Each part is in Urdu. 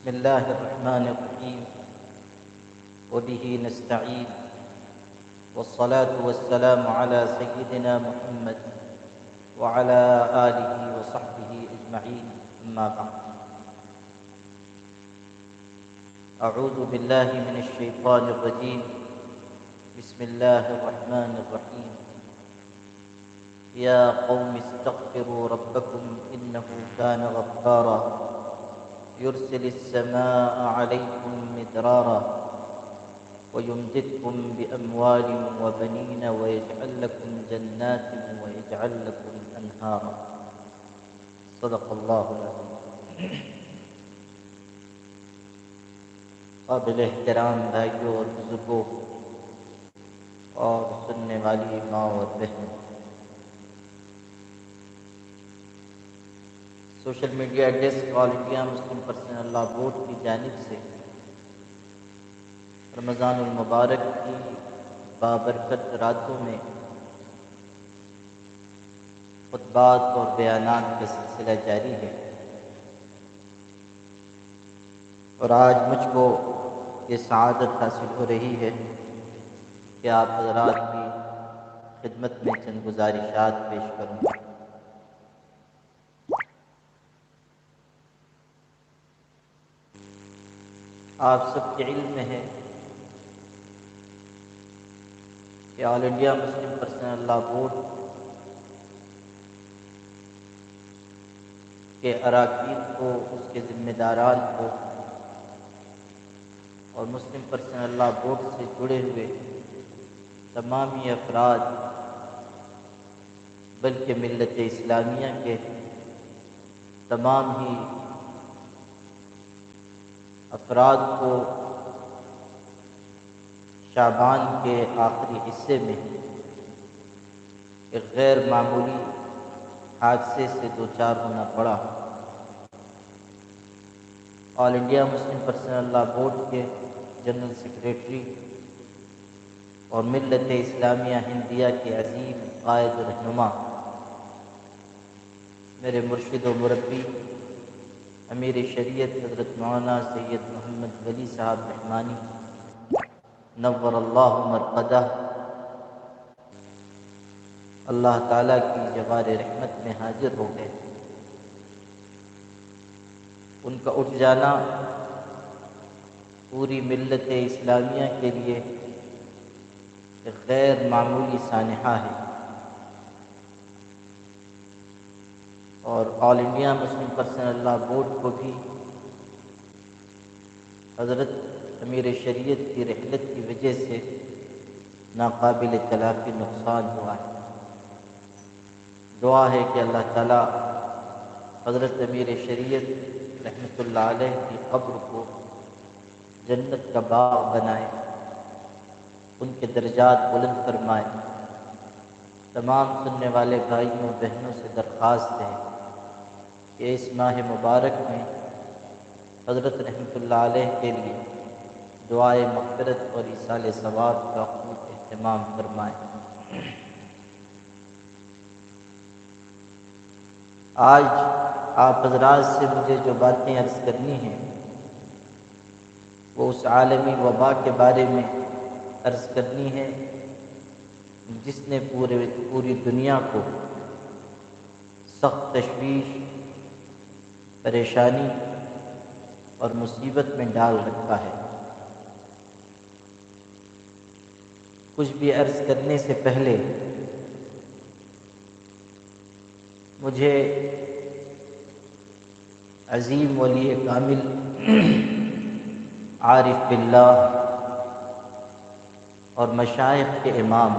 بسم الله الرحمن الرحيم وبه نستعين والصلاة والسلام على سيدنا محمد وعلى آله وصحبه أجمعين أما بعد أعوذ بالله من الشيطان الرجيم بسم الله الرحمن الرحيم يا قوم استغفروا ربكم إنه كان غفارا يرسل السماء عليكم مدرارا ويمددكم بأموال وبنين ويجعل لكم جنات ويجعل لكم أنهارا صدق الله العظيم. قابل احترام بھائیوں اور بزرگوں اور سننے والی ماں اور بہنوں، social media desk All India Muslim Personal Law Board کی جانب سے رمضان المبارک کی بابرکت راتوں میں خطبات اور بیانات کا سلسلہ جاری ہے، اور آج مجھ کو یہ سعادت حاصل ہو رہی ہے کہ آپ حضرات کی خدمت میں چند گزارشات پیش کروں. آپ سب کے علم میں ہے کہ All India Muslim Personal Law Board کے اراکین کو، اس کے ذمہ داران کو اور مسلم پرسنل لاء بورڈ سے جڑے ہوئے تمامی افراد بلکہ ملت اسلامیہ کے تمام ہی افراد کو شعبان کے آخری حصے میں ایک غیر معمولی حادثے سے دوچار ہونا پڑا. All India Muslim Personal Law Board کے جنرل سیکریٹری اور ملت اسلامیہ ہندیہ کے عظیم قائد و رہنما، میرے مرشد و مربی امیر شریعت حضرت مولانا سید محمد ولی صاحب رحمانی نور اللہ مرقدہ، اللہ تعالیٰ کی جوار رحمت میں حاضر ہو گئے. ان کا اٹھ جانا پوری ملت اسلامیہ کے لیے ایک غیر معمولی سانحہ ہے، اور All India Muslim Personal Law Board کو بھی حضرت امیر شریعت کی رحلت کی وجہ سے ناقابل تلافی نقصان ہوا ہے. دعا ہے کہ اللہ تعالیٰ حضرت امیر شریعت رحمۃ اللہ علیہ کی قبر کو جنت کا باغ بنائے، ان کے درجات بلند فرمائے. تمام سننے والے بھائیوں بہنوں سے درخواست ہے کہ اس ماہ مبارک میں حضرت رحمۃ اللہ علیہ کے لیے دعائے مغفرت اور ایصال ثواب کا خوب اہتمام فرمائیں. آج آپ حضرات سے مجھے جو باتیں عرض کرنی ہیں وہ اس عالمی وبا کے بارے میں عرض کرنی ہے جس نے پوری دنیا کو سخت تشویش، پریشانی اور مصیبت میں ڈال رکھا ہے. کچھ بھی عرض کرنے سے پہلے مجھے عظیم ولی کامل عارف باللہ اور مشائخ کے امام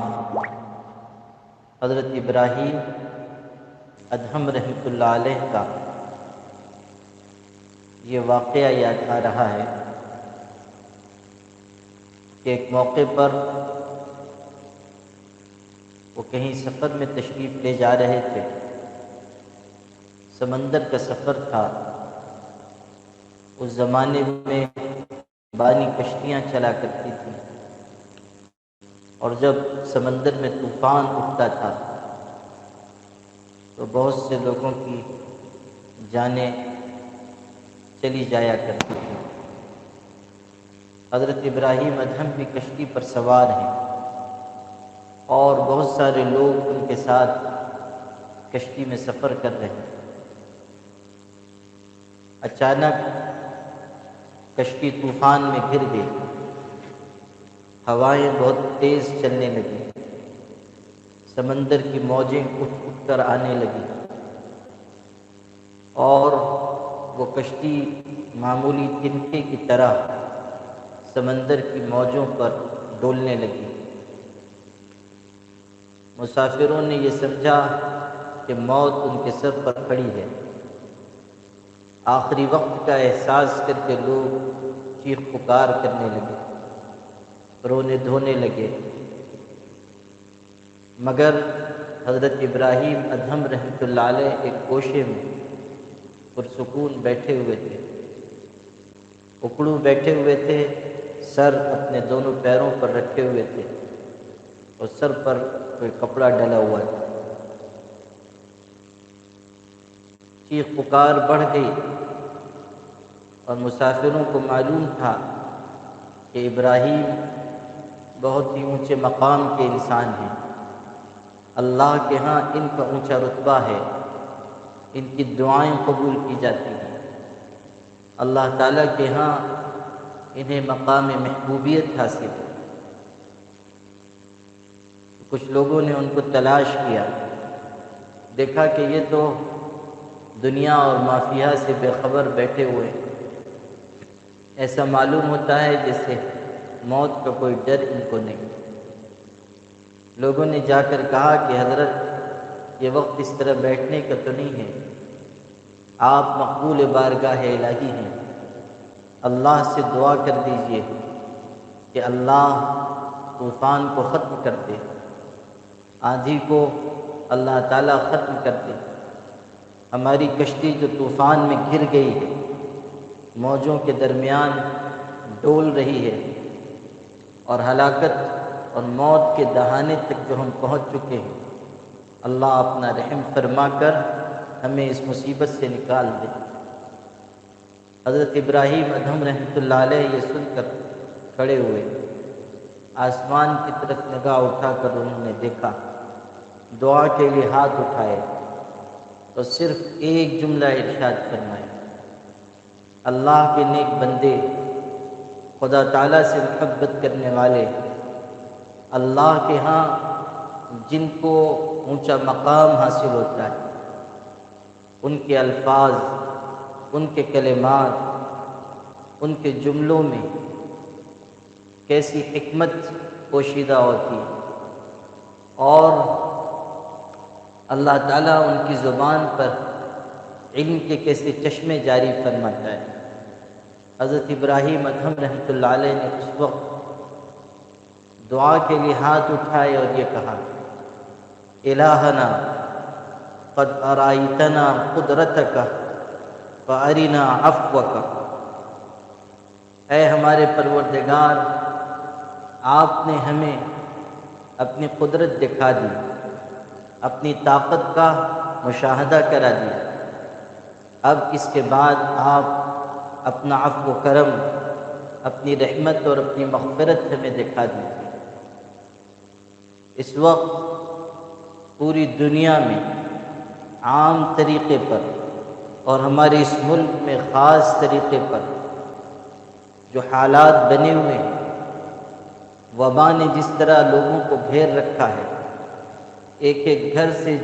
حضرت ابراہیم ادہم رحمۃ اللہ علیہ کا یہ واقعہ یاد آ رہا ہے کہ ایک موقع پر وہ کہیں سفر میں تشریف لے جا رہے تھے. سمندر کا سفر تھا. اس زمانے میں پانی کشتیاں چلا کرتی تھیں، اور جب سمندر میں طوفان اٹھتا تھا تو بہت سے لوگوں کی جانیں چلی جایا کرتی تھیں. حضرت ابراہیم ادہم بھی کشتی پر سوار ہیں اور بہت سارے لوگ ان کے ساتھ کشتی میں سفر کر رہے ہیں۔ اچانک کشتی طوفان میں گر گئی، ہوائیں بہت تیز چلنے لگیں، سمندر کی موجیں اٹھ اٹھ کر آنے لگیں اور وہ کشتی معمولی تنکے کی طرح سمندر کی موجوں پر ڈولنے لگی۔ مسافروں نے یہ سمجھا کہ موت ان کے سر پر کھڑی ہے۔ آخری وقت کا احساس کر کے لوگ چیخ پکار کرنے لگے، رونے دھونے لگے، مگر حضرت ابراہیم ادہم رحمۃ اللہ علیہ ایک گوشے میں پرسکون بیٹھے ہوئے تھے، اکڑو بیٹھے ہوئے تھے، سر اپنے دونوں پیروں پر رکھے ہوئے تھے اور سر پر کوئی کپڑا ڈلا ہوا تھا۔ چیخ پکار بڑھ گئی اور مسافروں کو معلوم تھا کہ ابراہیم بہت ہی اونچے مقام کے انسان ہیں، اللہ کے ہاں ان کا اونچا رتبہ ہے، ان کی دعائیں قبول کی جاتی ہیں، اللہ تعالیٰ کے ہاں انہیں مقام محبوبیت حاصل ہے۔ کچھ لوگوں نے ان کو تلاش کیا، دیکھا کہ یہ تو دنیا اور مافیہ سے بے خبر بیٹھے ہوئے ہیں، ایسا معلوم ہوتا ہے جیسے موت کا کوئی ڈر ان کو نہیں۔ لوگوں نے جا کر کہا کہ حضرت یہ وقت اس طرح بیٹھنے کا تو نہیں ہے، آپ مقبول بارگاہ الہی ہیں، اللہ سے دعا کر دیجئے کہ اللہ طوفان کو ختم کر دے، آندھی کو اللہ تعالیٰ ختم کر دے، ہماری کشتی جو طوفان میں گر گئی ہے، موجوں کے درمیان ڈول رہی ہے اور ہلاکت اور موت کے دہانے تک جو ہم پہنچ چکے ہیں، اللہ اپنا رحم فرما کر ہمیں اس مصیبت سے نکال دے۔ حضرت ابراہیم ادہم رحمۃ اللہ علیہ یہ سن کر کھڑے ہوئے، آسمان کی طرف نگاہ اٹھا کر انہوں نے دیکھا، دعا کے لیے ہاتھ اٹھائے تو صرف ایک جملہ ارشاد فرمایا، اللہ کے نیک بندے، خدا تعالیٰ سے محبت کرنے والے، اللہ کے ہاں جن کو اونچا مقام حاصل ہوتا ہے، ان کے الفاظ، ان کے کلمات، ان کے جملوں میں کیسی حکمت پوشیدہ ہوتی ہے اور اللہ تعالیٰ ان کی زبان پر علم کے کیسے چشمے جاری فرماتا ہے۔ حضرت ابراہیم ادہم رحمۃ اللہ علیہ نے اس وقت دعا کے لیے ہاتھ اٹھائے اور یہ کہا، الہنا قد ارائیتنا قدرتک فارنا عفوک، اے ہمارے پروردگار، آپ نے ہمیں اپنی قدرت دکھا دی، اپنی طاقت کا مشاہدہ کرا دیا، اب اس کے بعد آپ اپنا عفو و کرم، اپنی رحمت اور اپنی مغفرت ہمیں دکھا دیجیے۔ اس وقت پوری دنیا میں عام طریقے پر اور ہمارے اس ملک میں خاص طریقے پر جو حالات بنے ہوئے ہیں، وبا نے جس طرح لوگوں کو گھیر رکھا ہے، ایک ایک گھر سے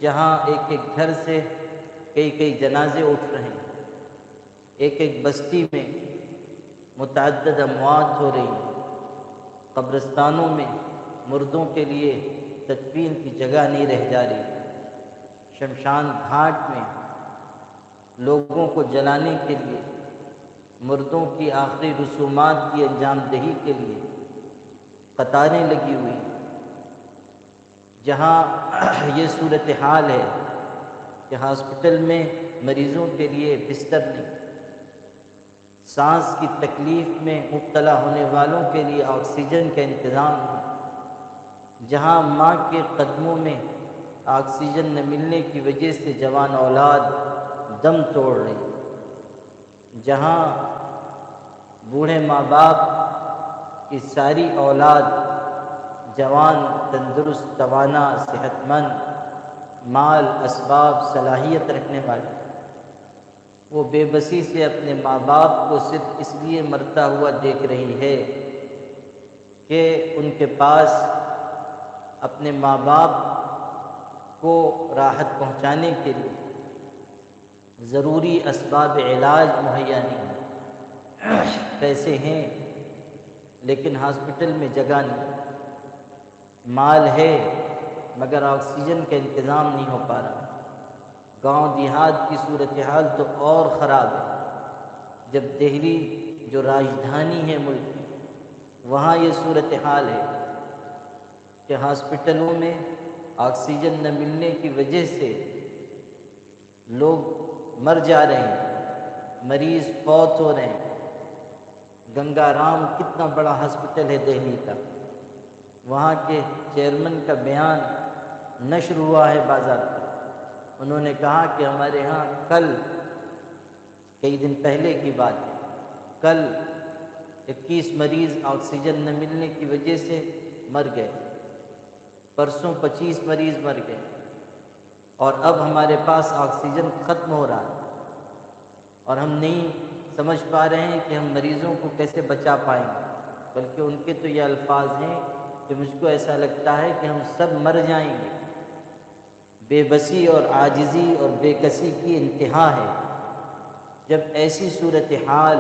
جہاں ایک ایک گھر سے کئی کئی جنازے اٹھ رہے ہیں، ایک ایک بستی میں متعدد اموات ہو رہی ہیں، قبرستانوں میں مردوں کے لیے تدفین کی جگہ نہیں رہ جا رہی، شمشان گھاٹ میں لوگوں کو جلانے کے لیے، مردوں کی آخری رسومات کی انجام دہی کے لیے قطاریں لگی ہوئی، جہاں یہ صورتحال ہے کہ ہاسپٹل میں مریضوں کے لیے بستر نہیں، سانس کی تکلیف میں مبتلا ہونے والوں کے لیے آکسیجن کا انتظام نہیں، جہاں ماں کے قدموں میں آکسیجن نہ ملنے کی وجہ سے جوان اولاد دم توڑ رہی، جہاں بوڑھے ماں باپ کی ساری اولاد جوان، تندرست، توانا، صحت مند، مال، اسباب، صلاحیت رکھنے والے، وہ بے بسی سے اپنے ماں باپ کو صرف اس لیے مرتا ہوا دیکھ رہی ہے کہ ان کے پاس اپنے ماں باپ کو راحت پہنچانے کے لیے ضروری اسباب علاج مہیا نہیں ہیں۔ پیسے ہیں لیکن ہاسپٹل میں جگہ نہیں، مال ہے مگر آکسیجن کا انتظام نہیں ہو پا رہا۔ گاؤں دیہات کی صورتحال تو اور خراب ہے۔ جب دہلی جو راجدھانی ہے ملک کی، وہاں یہ صورتحال ہے کہ ہاسپٹلوں میں آکسیجن نہ ملنے کی وجہ سے لوگ مر جا رہے ہیں، مریض فوت ہو رہے ہیں۔ گنگا رام کتنا بڑا ہاسپٹل ہے دہلی کا، وہاں کے چیئرمین کا بیان نشر ہوا ہے بازار پر۔ انہوں نے کہا کہ ہمارے ہاں کل، کئی دن پہلے کی بات ہے، کل 21 مریض آکسیجن نہ ملنے کی وجہ سے مر گئے، پرسوں 25 مریض مر گئے، اور اب ہمارے پاس آکسیجن ختم ہو رہا ہے اور ہم نہیں سمجھ پا رہے ہیں کہ ہم مریضوں کو کیسے بچا پائیں گے۔ بلکہ ان کے تو یہ الفاظ ہیں کہ مجھ کو ایسا لگتا ہے کہ ہم سب مر جائیں گے۔ بے بسی اور عاجزی اور بے کسی کی انتہا ہے۔ جب ایسی صورتحال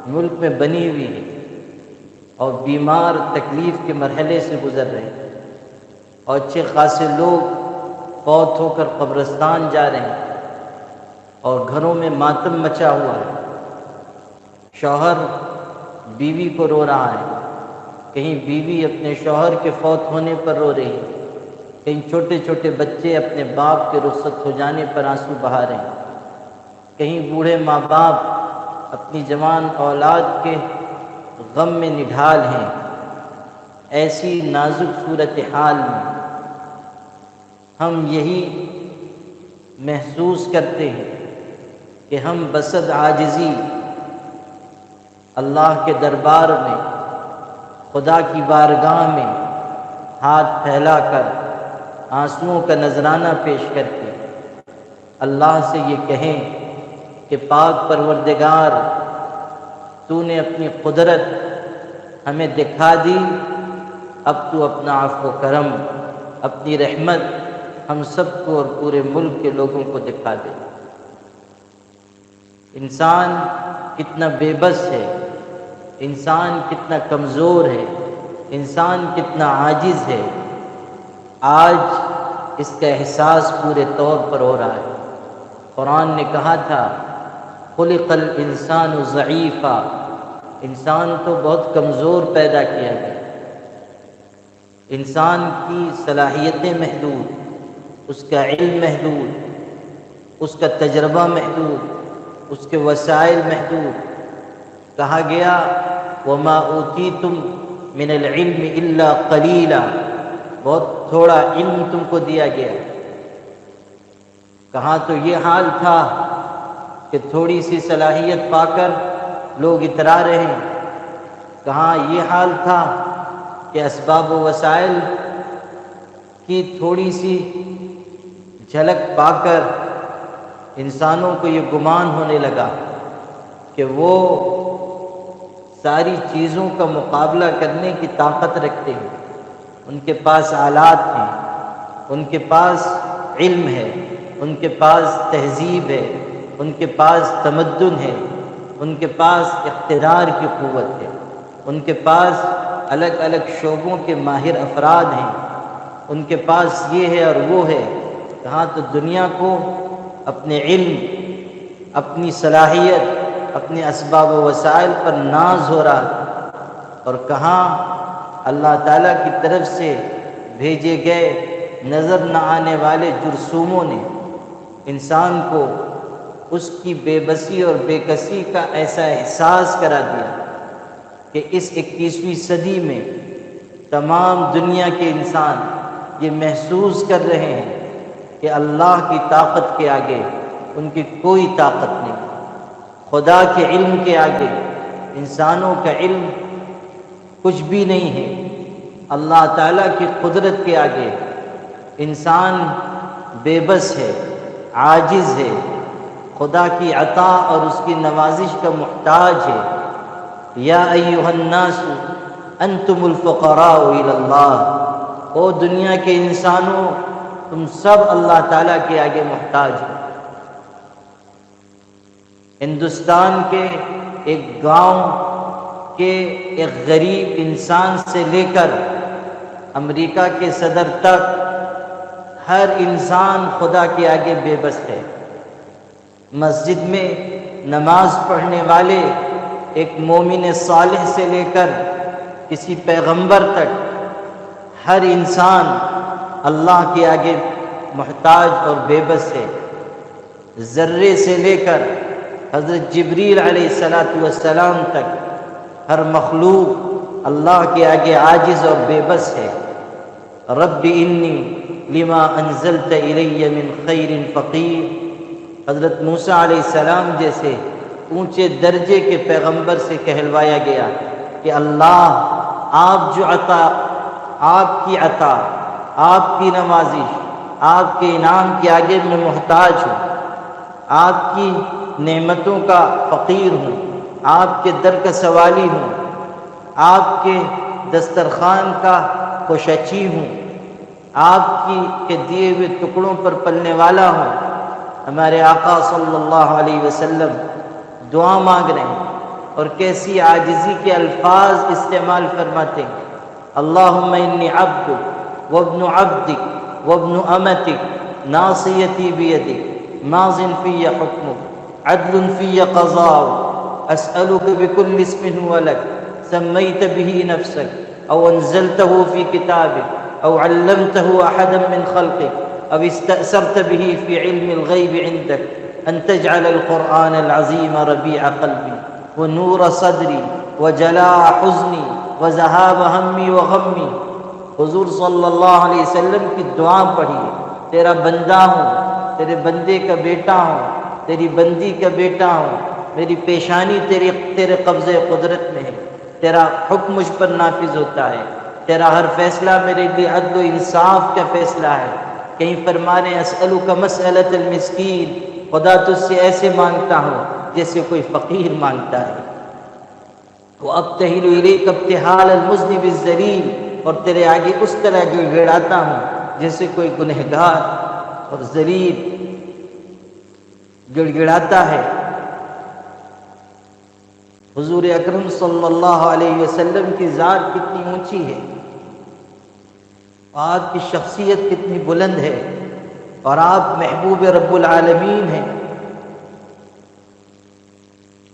ملک میں بنی ہوئی ہے اور بیمار تکلیف کے مرحلے سے گزر رہے ہیں اور اچھے خاصے لوگ فوت ہو کر قبرستان جا رہے ہیں اور گھروں میں ماتم مچا ہوا ہے، شوہر بیوی کو رو رہا ہے، کہیں بیوی اپنے شوہر کے فوت ہونے پر رو رہی ہے، کہیں چھوٹے چھوٹے بچے اپنے باپ کے رخصت ہو جانے پر آنسو بہا رہے ہیں، کہیں بوڑھے ماں باپ اپنی جوان اولاد کے غم میں نڈھال ہیں۔ ایسی نازک صورتحال میں ہم یہی محسوس کرتے ہیں کہ ہم بصد عاجزی اللہ کے دربار میں، خدا کی بارگاہ میں ہاتھ پھیلا کر آنسوؤں کا نذرانہ پیش کر کے اللہ سے یہ کہیں کہ پاک پروردگار، تو نے اپنی قدرت ہمیں دکھا دی، اب تو اپنا عفو و کرم، اپنی رحمت ہم سب کو اور پورے ملک کے لوگوں کو دکھا دے۔ انسان کتنا بے بس ہے، انسان کتنا کمزور ہے، انسان کتنا عاجز ہے، آج اس کا احساس پورے طور پر ہو رہا ہے۔ قرآن نے کہا تھا خلق الانسان ضعیفا، انسان تو بہت کمزور پیدا کیا گیا، انسان کی صلاحیتیں محدود، اس کا علم محدود، اس کا تجربہ محدود، اس کے وسائل محدود۔ کہا گیا وما اوتیتم من العلم الا قلیلا، بہت تھوڑا علم تم کو دیا گیا۔ کہاں تو یہ حال تھا کہ تھوڑی سی صلاحیت پا کر لوگ اترا رہے ہیں، کہاں یہ حال تھا کہ اسباب و وسائل کی تھوڑی سی جھلک پا کر انسانوں کو یہ گمان ہونے لگا کہ وہ ساری چیزوں کا مقابلہ کرنے کی طاقت رکھتے ہیں، ان کے پاس آلات ہیں، ان کے پاس علم ہے، ان کے پاس تہذیب ہے، ان کے پاس تمدن ہے، ان کے پاس اقتدار کی قوت ہے، ان کے پاس الگ الگ شعبوں کے ماہر افراد ہیں، ان کے پاس یہ ہے اور وہ ہے۔ کہاں تو دنیا کو اپنے علم، اپنی صلاحیت، اپنے اسباب و وسائل پر ناز ہو رہا، اور کہاں اللہ تعالیٰ کی طرف سے بھیجے گئے نظر نہ آنے والے جرثوموں نے انسان کو اس کی بے بسی اور بے کسی کا ایسا احساس کرا دیا کہ اس 21ویں صدی میں تمام دنیا کے انسان یہ محسوس کر رہے ہیں کہ اللہ کی طاقت کے آگے ان کی کوئی طاقت نہیں، خدا کے علم کے آگے انسانوں کا علم کچھ بھی نہیں ہے۔ اللہ تعالیٰ کی قدرت کے آگے انسان بے بس ہے، عاجز ہے، خدا کی عطا اور اس کی نوازش کا محتاج ہے۔ یا ایھا الناس انتم الفقراء الی اللہ، او دنیا کے انسانوں تم سب اللہ تعالیٰ کے آگے محتاج ہو۔ ہندوستان کے ایک گاؤں کے ایک غریب انسان سے لے کر امریکہ کے صدر تک ہر انسان خدا کے آگے بے بس ہے۔ مسجد میں نماز پڑھنے والے ایک مومن صالح سے لے کر کسی پیغمبر تک ہر انسان اللہ کے آگے محتاج اور بے بس ہے۔ ذرے سے لے کر حضرت جبریل علیہ السلام تک ہر مخلوق اللہ کے آگے عاجز اور بے بس ہے۔ رب انی لما انزلت الی من خیر فقیر، حضرت موسیٰ علیہ السلام جیسے اونچے درجے کے پیغمبر سے کہلوایا گیا کہ اللہ آپ جو عطا، آپ کی عطا، آپ کی نوازش، آپ کے انعام کے آگے میں محتاج ہوں، آپ کی نعمتوں کا فقیر ہوں، آپ کے در کا سوالی ہوں، آپ کے دسترخوان کا خوشچی ہوں، آپ کے دیے ہوئے ٹکڑوں پر پلنے والا ہوں۔ ہمارے آقا صلی اللہ علیہ وسلم دعا مانگ رہے ہیں اور کیسی عاجزی کے الفاظ استعمال فرماتے ہیں۔ اللہم انی عبدک وابن عبدک وابن امتک ناصیتی بیدک ماض فی حکمک عدل فی قضاؤک اسألک بکل اسم هو لک سمیت به نفسک او انزلتہ فی کتابک او علمتہ احدا من خلقک او استأثرت به فی علم الغیب عندک ان تجعل القرآن العظیم ربیع قلبی ونور صدری وجلاء حزنی وذہاب ہمی وغمی۔ حضور صلی اللہ علیہ وسلم کی دعا پڑھی، تیرا بندہ ہوں، تیرے بندے کا بیٹا ہوں، تیری بندی کا بیٹا ہوں، میری پیشانی تیرے قبضے قدرت میں ہے، تیرا حکم مجھ پر نافذ ہوتا ہے، تیرا ہر فیصلہ میرے لیے عدل و انصاف کا فیصلہ ہے۔ کہیں فرما رہے ہیں اسألک مسألۃ المسکین، خدا تجھ سے ایسے مانگتا ہوں جیسے کوئی فقیر مانگتا ہے۔ وابتہل الیک ابتہال المذنب الذلیل، اور تیرے آگے اس طرح گڑ گڑاتا ہوں جیسے کوئی گنہگار اور ذلیل گڑ گڑاتا ہے۔ حضور اکرم صلی اللہ علیہ وسلم کی ذات کتنی اونچی ہے، آپ کی شخصیت کتنی بلند ہے، اور آپ محبوب رب العالمین ہیں،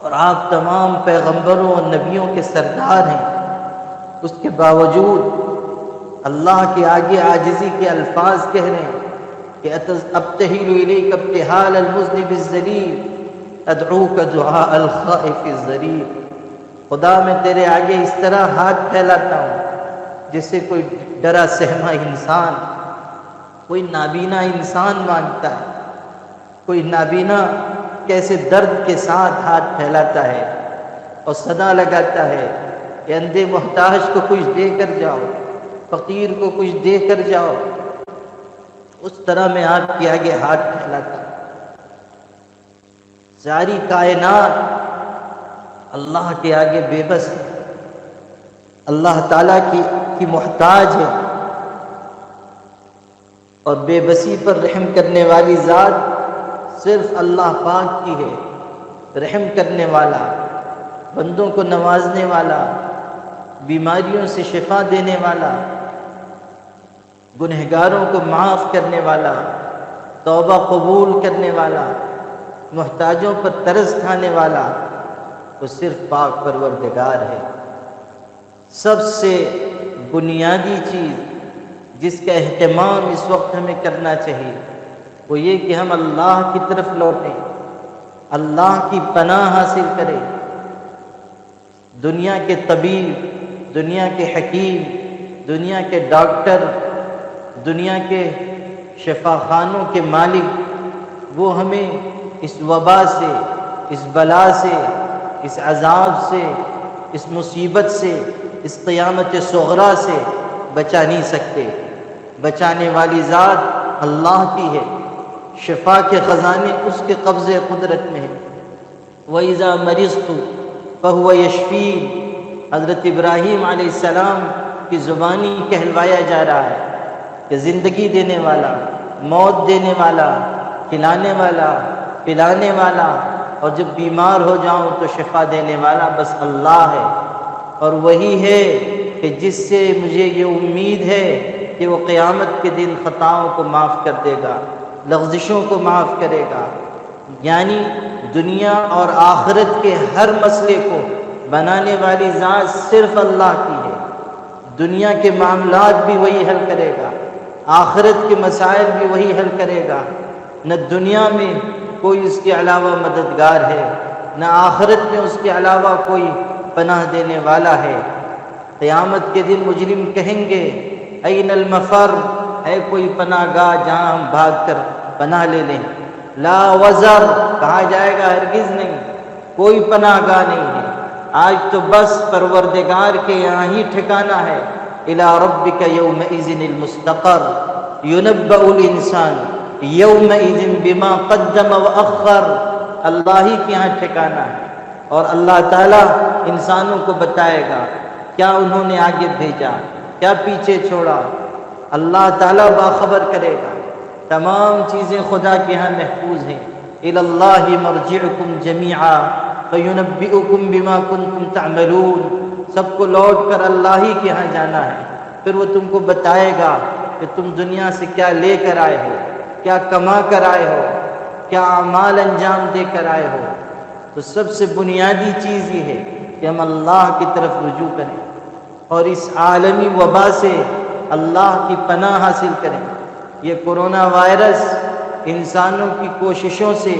اور آپ تمام پیغمبروں اور نبیوں کے سردار ہیں۔ اس کے باوجود اللہ کے آگے عاجزی کے الفاظ کہہ رہے ہیں کہ ابتہل الیک ابتہال المذنب الذلیل ادعوک دعاء الخائف الضریع۔ خدا میں تیرے آگے اس طرح ہاتھ پھیلاتا ہوں جیسے کوئی ڈرا سہما انسان، کوئی نابینا انسان مانگتا ہے، کوئی نابینا کیسے درد کے ساتھ ہاتھ پھیلاتا ہے اور صدا لگاتا ہے کہ اندھے محتاج کو کچھ دے کر جاؤ، فقیر کو کچھ دے کر جاؤ۔ اس طرح میں آپ کے آگے ہاتھ پھیلاتا ہوں۔ ساری کائنات اللہ کے آگے بے بس ہے، اللہ تعالیٰ کی محتاج ہے، اور بے بسی پر رحم کرنے والی ذات صرف اللہ پاک کی ہے۔ رحم کرنے والا، بندوں کو نوازنے والا، بیماریوں سے شفا دینے والا، گنہگاروں کو معاف کرنے والا، توبہ قبول کرنے والا، محتاجوں پر ترس کھانے والا، وہ صرف پاک پروردگار ہے۔ سب سے بنیادی چیز جس کا اہتمام اس وقت ہمیں کرنا چاہیے وہ یہ کہ ہم اللہ کی طرف لوٹیں، اللہ کی پناہ حاصل کریں۔ دنیا کے طبیب، دنیا کے حکیم، دنیا کے ڈاکٹر، دنیا کے شفا خانوں کے مالک، وہ ہمیں اس وبا سے، اس بلا سے، اس عذاب سے، اس مصیبت سے، اس قیامت صغریٰ سے بچا نہیں سکتے۔ بچانے والی ذات اللہ کی ہے، شفا کے خزانے اس کے قبضے قدرت میں ہیں۔ وَإِذَا مَرِضْتُ فَهُوَ يَشْفِينِ، حضرت ابراہیم علیہ السلام کی زبانی کہلوایا جا رہا ہے کہ زندگی دینے والا، موت دینے والا، کھلانے والا، پلانے والا، اور جب بیمار ہو جاؤں تو شفا دینے والا بس اللہ ہے۔ اور وہی ہے کہ جس سے مجھے یہ امید ہے کہ وہ قیامت کے دن خطاؤں کو معاف کر دے گا، لغزشوں کو معاف کرے گا۔ یعنی دنیا اور آخرت کے ہر مسئلے کو بنانے والی ذات صرف اللہ کی ہے۔ دنیا کے معاملات بھی وہی حل کرے گا، آخرت کے مسائل بھی وہی حل کرے گا۔ نہ دنیا میں کوئی اس کے علاوہ مددگار ہے، نہ آخرت میں اس کے علاوہ کوئی پناہ دینے والا ہے۔ قیامت کے دن مجرم کہیں گے این المفر، ہے کوئی پناہ گاہ جہاں ہم بھاگ کر پناہ لے لیں؟ لا وزر، کہا جائے گا ہرگز نہیں، کوئی پناہ گاہ نہیں ہے۔ آج تو بس پروردگار کے یہاں ہی ٹھکانہ ہے۔ الی ربک یومئذ المستقر، ینبأ الانسان یومئذ بما قدم واخر، اللہ ہی کے یہاں ٹھکانہ ہے، اور اللہ تعالیٰ انسانوں کو بتائے گا کیا انہوں نے آگے بھیجا، کیا پیچھے چھوڑا۔ اللہ تعالیٰ باخبر کرے گا۔ تمام چیزیں خدا کے ہاں محفوظ ہیں۔ الی اللہ مرجعکم جمیعا فینبئکم بما کنتم تعملون، سب کو لوٹ کر اللہ ہی کے ہاں جانا ہے، پھر وہ تم کو بتائے گا کہ تم دنیا سے کیا لے کر آئے ہو، کیا کما کر آئے ہو، کیا اعمال انجام دے کر آئے ہو۔ تو سب سے بنیادی چیز یہ ہے کہ ہم اللہ کی طرف رجوع کریں اور اس عالمی وبا سے اللہ کی پناہ حاصل کریں۔ یہ کرونا وائرس انسانوں کی کوششوں سے،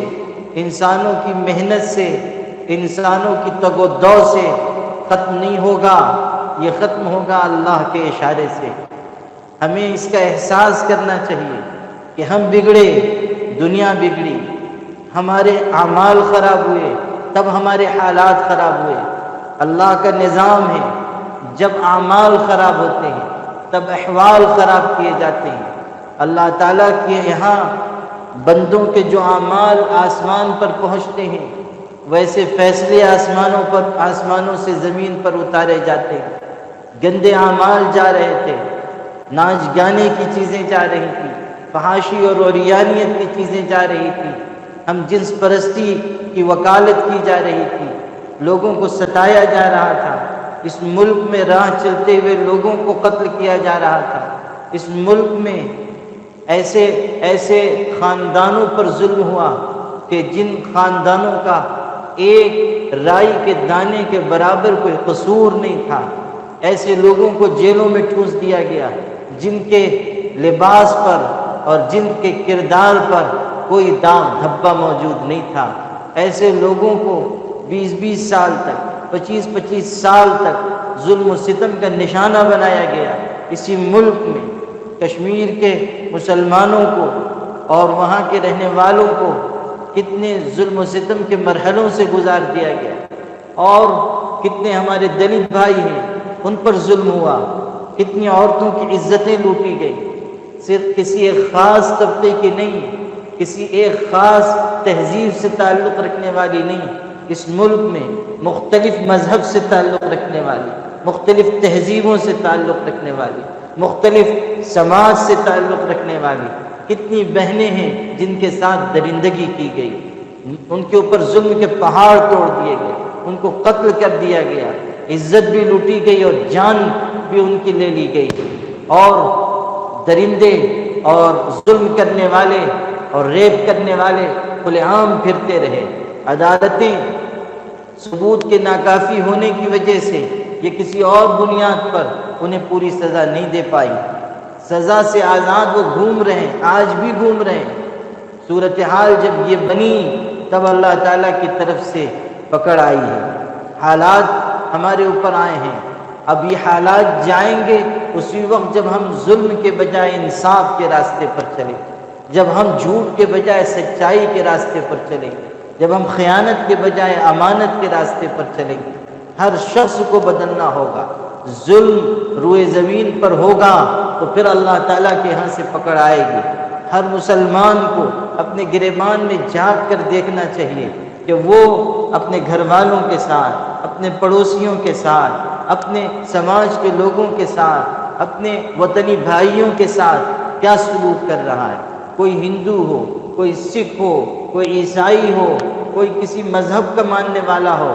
انسانوں کی محنت سے، انسانوں کی تگ و دو سے ختم نہیں ہوگا، یہ ختم ہوگا اللہ کے اشارے سے۔ ہمیں اس کا احساس کرنا چاہیے کہ ہم بگڑے، دنیا بگڑی، ہمارے اعمال خراب ہوئے تب ہمارے حالات خراب ہوئے۔ اللہ کا نظام ہے، جب اعمال خراب ہوتے ہیں تب احوال خراب کیے جاتے ہیں۔ اللہ تعالیٰ کے یہاں بندوں کے جو اعمال آسمان پر پہنچتے ہیں ویسے فیصلے آسمانوں سے زمین پر اتارے جاتے ہیں۔ گندے اعمال جا رہے تھے، ناچ گانے کی چیزیں جا رہی تھی، فحاشی اور عریانیت کی چیزیں جا رہی تھی، ہم جنس پرستی کی وکالت کی جا رہی تھی، لوگوں کو ستایا جا رہا تھا، اس ملک میں راہ چلتے ہوئے لوگوں کو قتل کیا جا رہا تھا، اس ملک میں ایسے خاندانوں پر ظلم ہوا کہ جن خاندانوں کا ایک رائی کے دانے کے برابر کوئی قصور نہیں تھا، ایسے لوگوں کو جیلوں میں ٹھونس دیا گیا جن کے لباس پر اور جن کے کردار پر کوئی داغ دھبا موجود نہیں تھا۔ ایسے لوگوں کو 20 سال تک، 25 سال تک ظلم و ستم کا نشانہ بنایا گیا۔ اسی ملک میں کشمیر کے مسلمانوں کو اور وہاں کے رہنے والوں کو کتنے ظلم و ستم کے مرحلوں سے گزار دیا گیا، اور کتنے ہمارے دلت بھائی ہیں ان پر ظلم ہوا، کتنی عورتوں کی عزتیں لوٹی گئی۔ صرف کسی ایک خاص طبقے کی نہیں، کسی ایک خاص تہذیب سے تعلق رکھنے والی نہیں، اس ملک میں مختلف مذہب سے تعلق رکھنے والی، مختلف تہذیبوں سے تعلق رکھنے والی، مختلف سماج سے تعلق رکھنے والی کتنی بہنیں ہیں جن کے ساتھ درندگی کی گئی، ان کے اوپر ظلم کے پہاڑ توڑ دیے گئے، ان کو قتل کر دیا گیا، عزت بھی لوٹی گئی اور جان بھی ان کی لے لی گئی، اور درندے اور ظلم کرنے والے اور ریپ کرنے والے کھلے عام پھرتے رہے۔ عدالتیں ثبوت کے ناکافی ہونے کی وجہ سے یہ کسی اور بنیاد پر انہیں پوری سزا نہیں دے پائی، سزا سے آزاد وہ گھوم رہے ہیں، آج بھی گھوم رہے ہیں۔ صورتحال جب یہ بنی تب اللہ تعالیٰ کی طرف سے پکڑ آئی ہے، حالات ہمارے اوپر آئے ہیں۔ اب یہ حالات جائیں گے اسی وقت جب ہم ظلم کے بجائے انصاف کے راستے پر چلیں، جب ہم جھوٹ کے بجائے سچائی کے راستے پر چلیں، جب ہم خیانت کے بجائے امانت کے راستے پر چلیں گے۔ ہر شخص کو بدلنا ہوگا۔ ظلم روئے زمین پر ہوگا تو پھر اللہ تعالیٰ کے یہاں سے پکڑ آئے گی۔ ہر مسلمان کو اپنے گریبان میں جھانک کر دیکھنا چاہیے کہ وہ اپنے گھر والوں کے ساتھ، اپنے پڑوسیوں کے ساتھ، اپنے سماج کے لوگوں کے ساتھ، اپنے وطنی بھائیوں کے ساتھ کیا سلوک کر رہا ہے۔ کوئی ہندو ہو، کوئی سکھ ہو، کوئی عیسائی ہو، کوئی کسی مذہب کا ماننے والا ہو،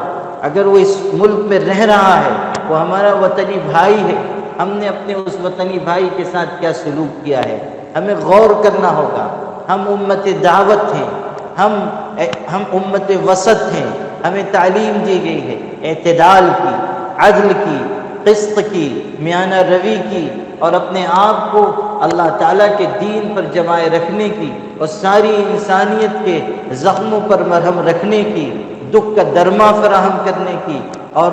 اگر وہ اس ملک میں رہ رہا ہے وہ ہمارا وطنی بھائی ہے۔ ہم نے اپنے اس وطنی بھائی کے ساتھ کیا سلوک کیا ہے، ہمیں غور کرنا ہوگا۔ ہم امت دعوت ہیں، ہم امت وسط ہیں۔ ہمیں تعلیم دی گئی ہے اعتدال کی، عدل کی، قسط کی، میانہ روی کی، اور اپنے آپ کو اللہ تعالیٰ کے دین پر جمائے رکھنے کی، اور ساری انسانیت کے زخموں پر مرہم رکھنے کی، دکھ کا درما فراہم کرنے کی، اور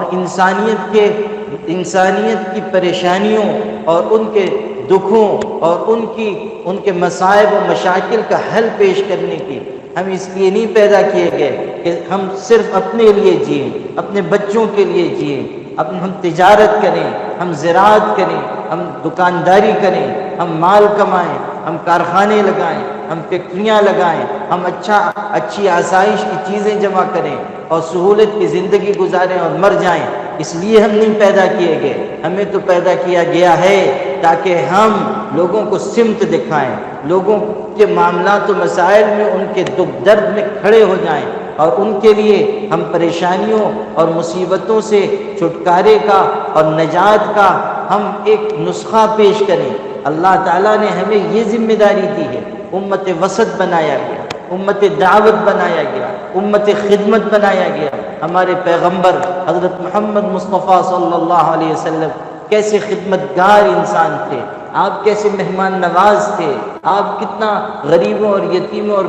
انسانیت کی پریشانیوں اور ان کے دکھوں اور ان کے مصائب و مشاکل کا حل پیش کرنے کی۔ ہم اس لیے نہیں پیدا کیے گئے کہ ہم صرف اپنے لیے جئیں، اپنے بچوں کے لیے جئیں، ہم تجارت کریں، ہم زراعت کریں، ہم دکانداری کریں، ہم مال کمائیں، ہم کارخانے لگائیں، ہم فیکٹریاں لگائیں، ہم اچھی آسائش کی چیزیں جمع کریں اور سہولت کی زندگی گزاریں اور مر جائیں۔ اس لیے ہم نہیں پیدا کیے گئے۔ ہمیں تو پیدا کیا گیا ہے تاکہ ہم لوگوں کو سمت دکھائیں، لوگوں کے معاملات و مسائل میں ان کے دکھ درد میں کھڑے ہو جائیں، اور ان کے لیے ہم پریشانیوں اور مصیبتوں سے چھٹکارے کا اور نجات کا ہم ایک نسخہ پیش کریں۔ اللہ تعالیٰ نے ہمیں یہ ذمہ داری دی ہے۔ امت وسط بنایا گیا، امت دعوت بنایا گیا، امت خدمت بنایا گیا۔ ہمارے پیغمبر حضرت محمد مصطفیٰ صلی اللہ علیہ وسلم کیسے خدمتگار انسان تھے، آپ کیسے مہمان نواز تھے، آپ کتنا غریبوں اور یتیموں اور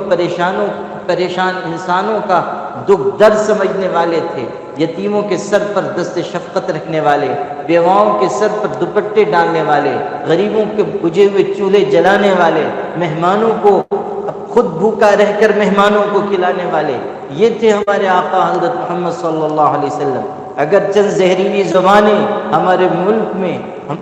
پریشان انسانوں کا دکھ درد سمجھنے والے تھے، یتیموں کے سر پر دست شفقت رکھنے والے، بیواؤں کے سر پر دوپٹے ڈالنے والے، غریبوں کے بجھے ہوئے چولہے جلانے والے، مہمانوں کو خود بھوکا رہ کر مہمانوں کو کھلانے والے، یہ تھے ہمارے آقا حضرت محمد صلی اللہ علیہ وسلم۔ اگر چند زہریلی زبانیں ہمارے ملک میں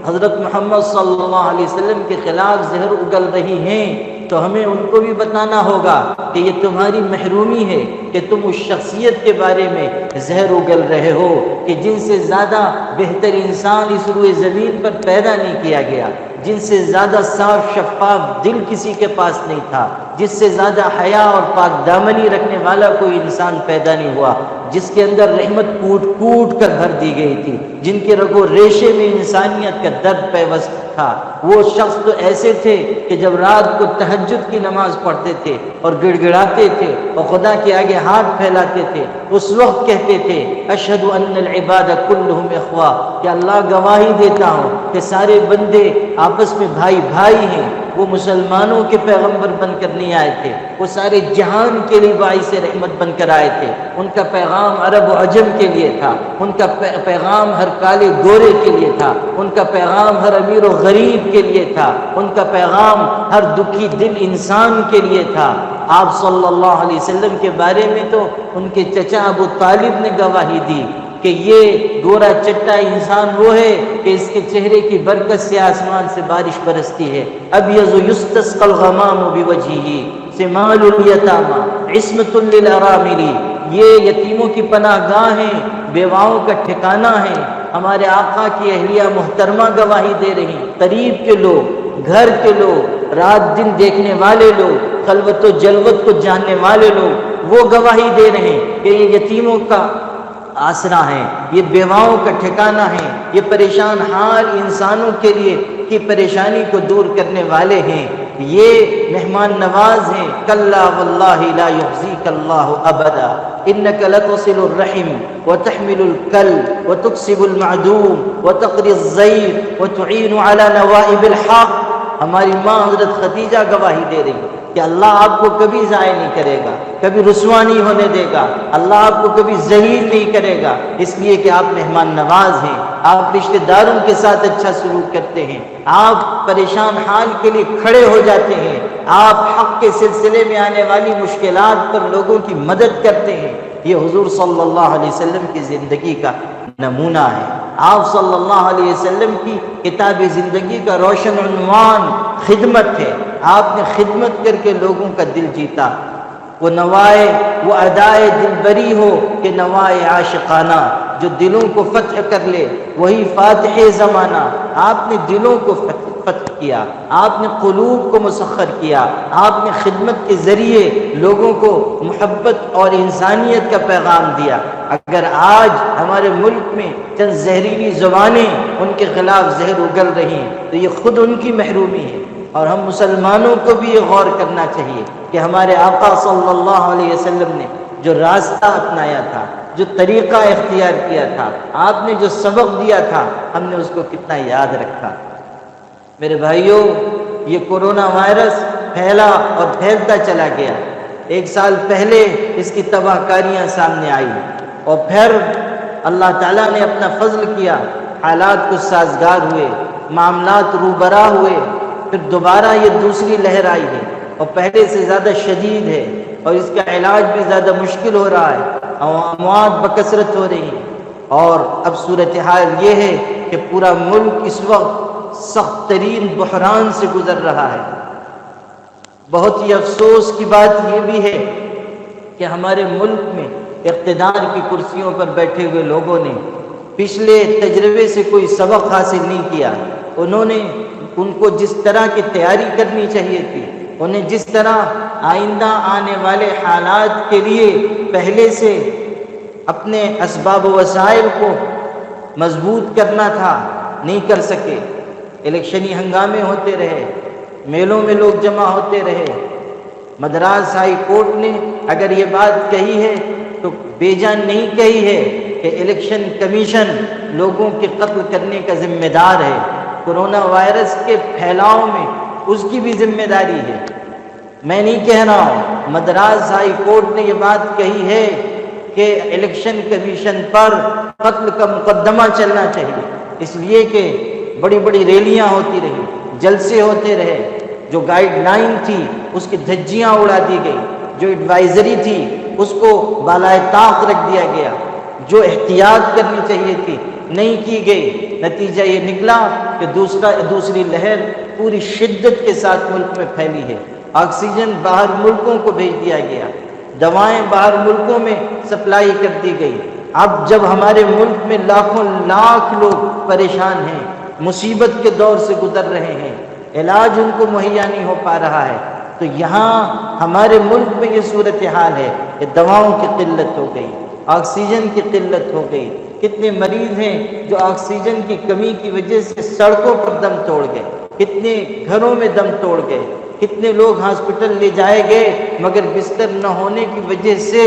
حضرت محمد صلی اللہ علیہ وسلم کے خلاف زہر اگل رہی ہیں تو ہمیں ان کو بھی بتانا ہوگا کہ یہ تمہاری محرومی ہے کہ تم اس شخصیت کے بارے میں زہر اگل رہے ہو کہ جن سے زیادہ بہتر انسان اس روئے زمین پر پیدا نہیں کیا گیا، جن سے زیادہ صاف شفاف دل کسی کے پاس نہیں تھا، جس سے زیادہ حیا اور پاک دامنی رکھنے والا کوئی انسان پیدا نہیں ہوا، جس کے اندر رحمت کوٹ کوٹ کر بھر دی گئی تھی، جن کے رگو ریشے میں انسانیت کا درد پیوست تھا۔ وہ شخص تو ایسے تھے کہ جب رات کو تہجد کی نماز پڑھتے تھے اور گڑ گڑاتے تھے اور خدا کے آگے ہاتھ پھیلاتے تھے، اس وقت کہتے تھے اشہد ان العباد کلہم اخوا، کہ اللہ گواہی دیتا ہوں کہ سارے بندے آپس میں بھائی بھائی ہیں۔ وہ مسلمانوں کے پیغمبر بن کر نہیں آئے تھے، وہ سارے جہان کے لیے باعث رحمت بن کر آئے تھے۔ ان کا پیغام عرب و عجم کے لیے تھا، ان کا پیغام ہر کالے گورے کے لیے تھا، ان کا پیغام ہر امیر و غریب کے لیے تھا، ان کا پیغام ہر دکھی دل انسان کے لیے تھا۔ آپ صلی اللہ علیہ وسلم کے بارے میں تو ان کے چچا ابو طالب نے گواہی دی کہ یہ گورا چٹا انسان وہ ہے کہ اس کے چہرے کی برکت سے آسمان سے بارش برستی ہے۔ ابیض یستسقى الغمام بوجهه سمال الیتامى عصمۃ للارامل، یہ یتیموں کی پناہ گاہ ہیں، بیواؤں کا ٹھکانہ ہے۔ ہمارے آقا کی اہلیہ محترمہ گواہی دے رہی، قریب کے لوگ، گھر کے لوگ، رات دن دیکھنے والے لوگ، خلوت و جلوت کو جاننے والے لوگ، وہ گواہی دے رہے ہیں کہ یہ یتیموں کا آسرا ہے، یہ بیواؤں کا ٹھکانہ ہے، یہ پریشان حال انسانوں کے لیے کی پریشانی کو دور کرنے والے ہیں، یہ مہمان نواز ہیں۔ کلا واللہ لا یخزیک اللہ ابدا انک لتصل الرحم وتحمل الکل وتکسب المعدوم وتقری الضیف وتعین علی نوائب الحق۔ ہماری ماں حضرت خدیجہ گواہی دے رہی کہ اللہ آپ کو کبھی ضائع نہیں کرے گا، کبھی رسوا نہیں ہونے دے گا، اللہ آپ کو کبھی ذلیل نہیں کرے گا، اس لیے کہ آپ مہمان نواز ہیں، آپ رشتہ داروں کے ساتھ اچھا سلوک کرتے ہیں، آپ پریشان حال کے لیے کھڑے ہو جاتے ہیں، آپ حق کے سلسلے میں آنے والی مشکلات پر لوگوں کی مدد کرتے ہیں۔ یہ حضور صلی اللہ علیہ وسلم کی زندگی کا نمونہ ہے۔ آپ صلی اللہ علیہ وسلم کی کتاب زندگی کا روشن عنوان خدمت ہے۔ آپ نے خدمت کر کے لوگوں کا دل جیتا۔ وہ نوائے، وہ ادائے دل بری ہو کہ نوائے عاشقانہ، جو دلوں کو فتح کر لے وہی فاتح زمانہ۔ آپ نے دلوں کو فتح کیا، آپ نے قلوب کو مسخر کیا، آپ نے خدمت کے ذریعے لوگوں کو محبت اور انسانیت کا پیغام دیا۔ اگر آج ہمارے ملک میں چند زہریلی زبانیں ان کے خلاف زہر اگل رہی ہیں تو یہ خود ان کی محرومی ہے، اور ہم مسلمانوں کو بھی یہ غور کرنا چاہیے کہ ہمارے آقا صلی اللہ علیہ وسلم نے جو راستہ اپنایا تھا، جو طریقہ اختیار کیا تھا، آپ نے جو سبق دیا تھا، ہم نے اس کو کتنا یاد رکھا۔ میرے بھائیوں، یہ کورونا وائرس پھیلا اور پھیلتا چلا گیا۔ 1 سال پہلے اس کی تباہ کاریاں سامنے آئی، اور پھر اللہ تعالیٰ نے اپنا فضل کیا، حالات کچھ سازگار ہوئے، معاملات روبرا ہوئے، پھر دوبارہ یہ دوسری لہر آئی ہے اور پہلے سے زیادہ شدید ہے، اور اس کا علاج بھی زیادہ مشکل ہو رہا ہے، اموات بکثرت ہو رہی ہیں۔ اور اب صورتحال یہ ہے کہ پورا ملک اس وقت سخت ترین بحران سے گزر رہا ہے۔ بہت ہی افسوس کی بات یہ بھی ہے کہ ہمارے ملک میں اقتدار کی کرسیوں پر بیٹھے ہوئے لوگوں نے پچھلے تجربے سے کوئی سبق حاصل نہیں کیا۔ ان کو جس طرح کی تیاری کرنی چاہیے تھی، انہیں جس طرح آئندہ آنے والے حالات کے لیے پہلے سے اپنے اسباب و وسائل کو مضبوط کرنا تھا، نہیں کر سکے۔ الیکشنی ہنگامے ہوتے رہے، میلوں میں لوگ جمع ہوتے رہے۔ مدراس ہائی کورٹ نے اگر یہ بات کہی ہے تو بے جان نہیں کہی ہے کہ الیکشن کمیشن لوگوں کے قتل کرنے کا ذمہ دار ہے۔ کورونا وائرس کے پھیلاؤ میں اس کی بھی ذمہ داری ہے۔ میں نہیں کہہ رہا ہوں، مدراس ہائی کورٹ نے یہ بات کہی ہے کہ الیکشن کمیشن پر قتل کا مقدمہ چلنا چاہیے، اس لیے کہ بڑی بڑی ریلیاں ہوتی رہی، جلسے ہوتے رہے، جو گائیڈ لائن تھی اس کی دھجیاں اڑا دی گئی، جو ایڈوائزری تھی اس کو بالائے طاق رکھ دیا گیا، جو احتیاط کرنی چاہیے تھی نہیں کی گئی۔ نتیجہ یہ نکلا کہ دوسری لہر پوری شدت کے ساتھ ملک میں پھیلی ہے۔ آکسیجن باہر ملکوں کو بھیج دیا گیا، دوائیں باہر ملکوں میں سپلائی کر دی گئی۔ اب جب ہمارے ملک میں لاکھوں لاکھ لوگ پریشان ہیں، مصیبت کے دور سے گزر رہے ہیں، علاج ان کو مہیا نہیں ہو پا رہا ہے، تو یہاں ہمارے ملک میں یہ صورتحال ہے کہ دواؤں کی قلت ہو گئی، آکسیجن کی قلت ہو گئی۔ کتنے مریض ہیں جو آکسیجن کی کمی کی وجہ سے سڑکوں پر دم توڑ گئے، کتنے گھروں میں دم توڑ گئے، کتنے لوگ ہاسپٹل لے جائے گئے مگر بستر نہ ہونے کی وجہ سے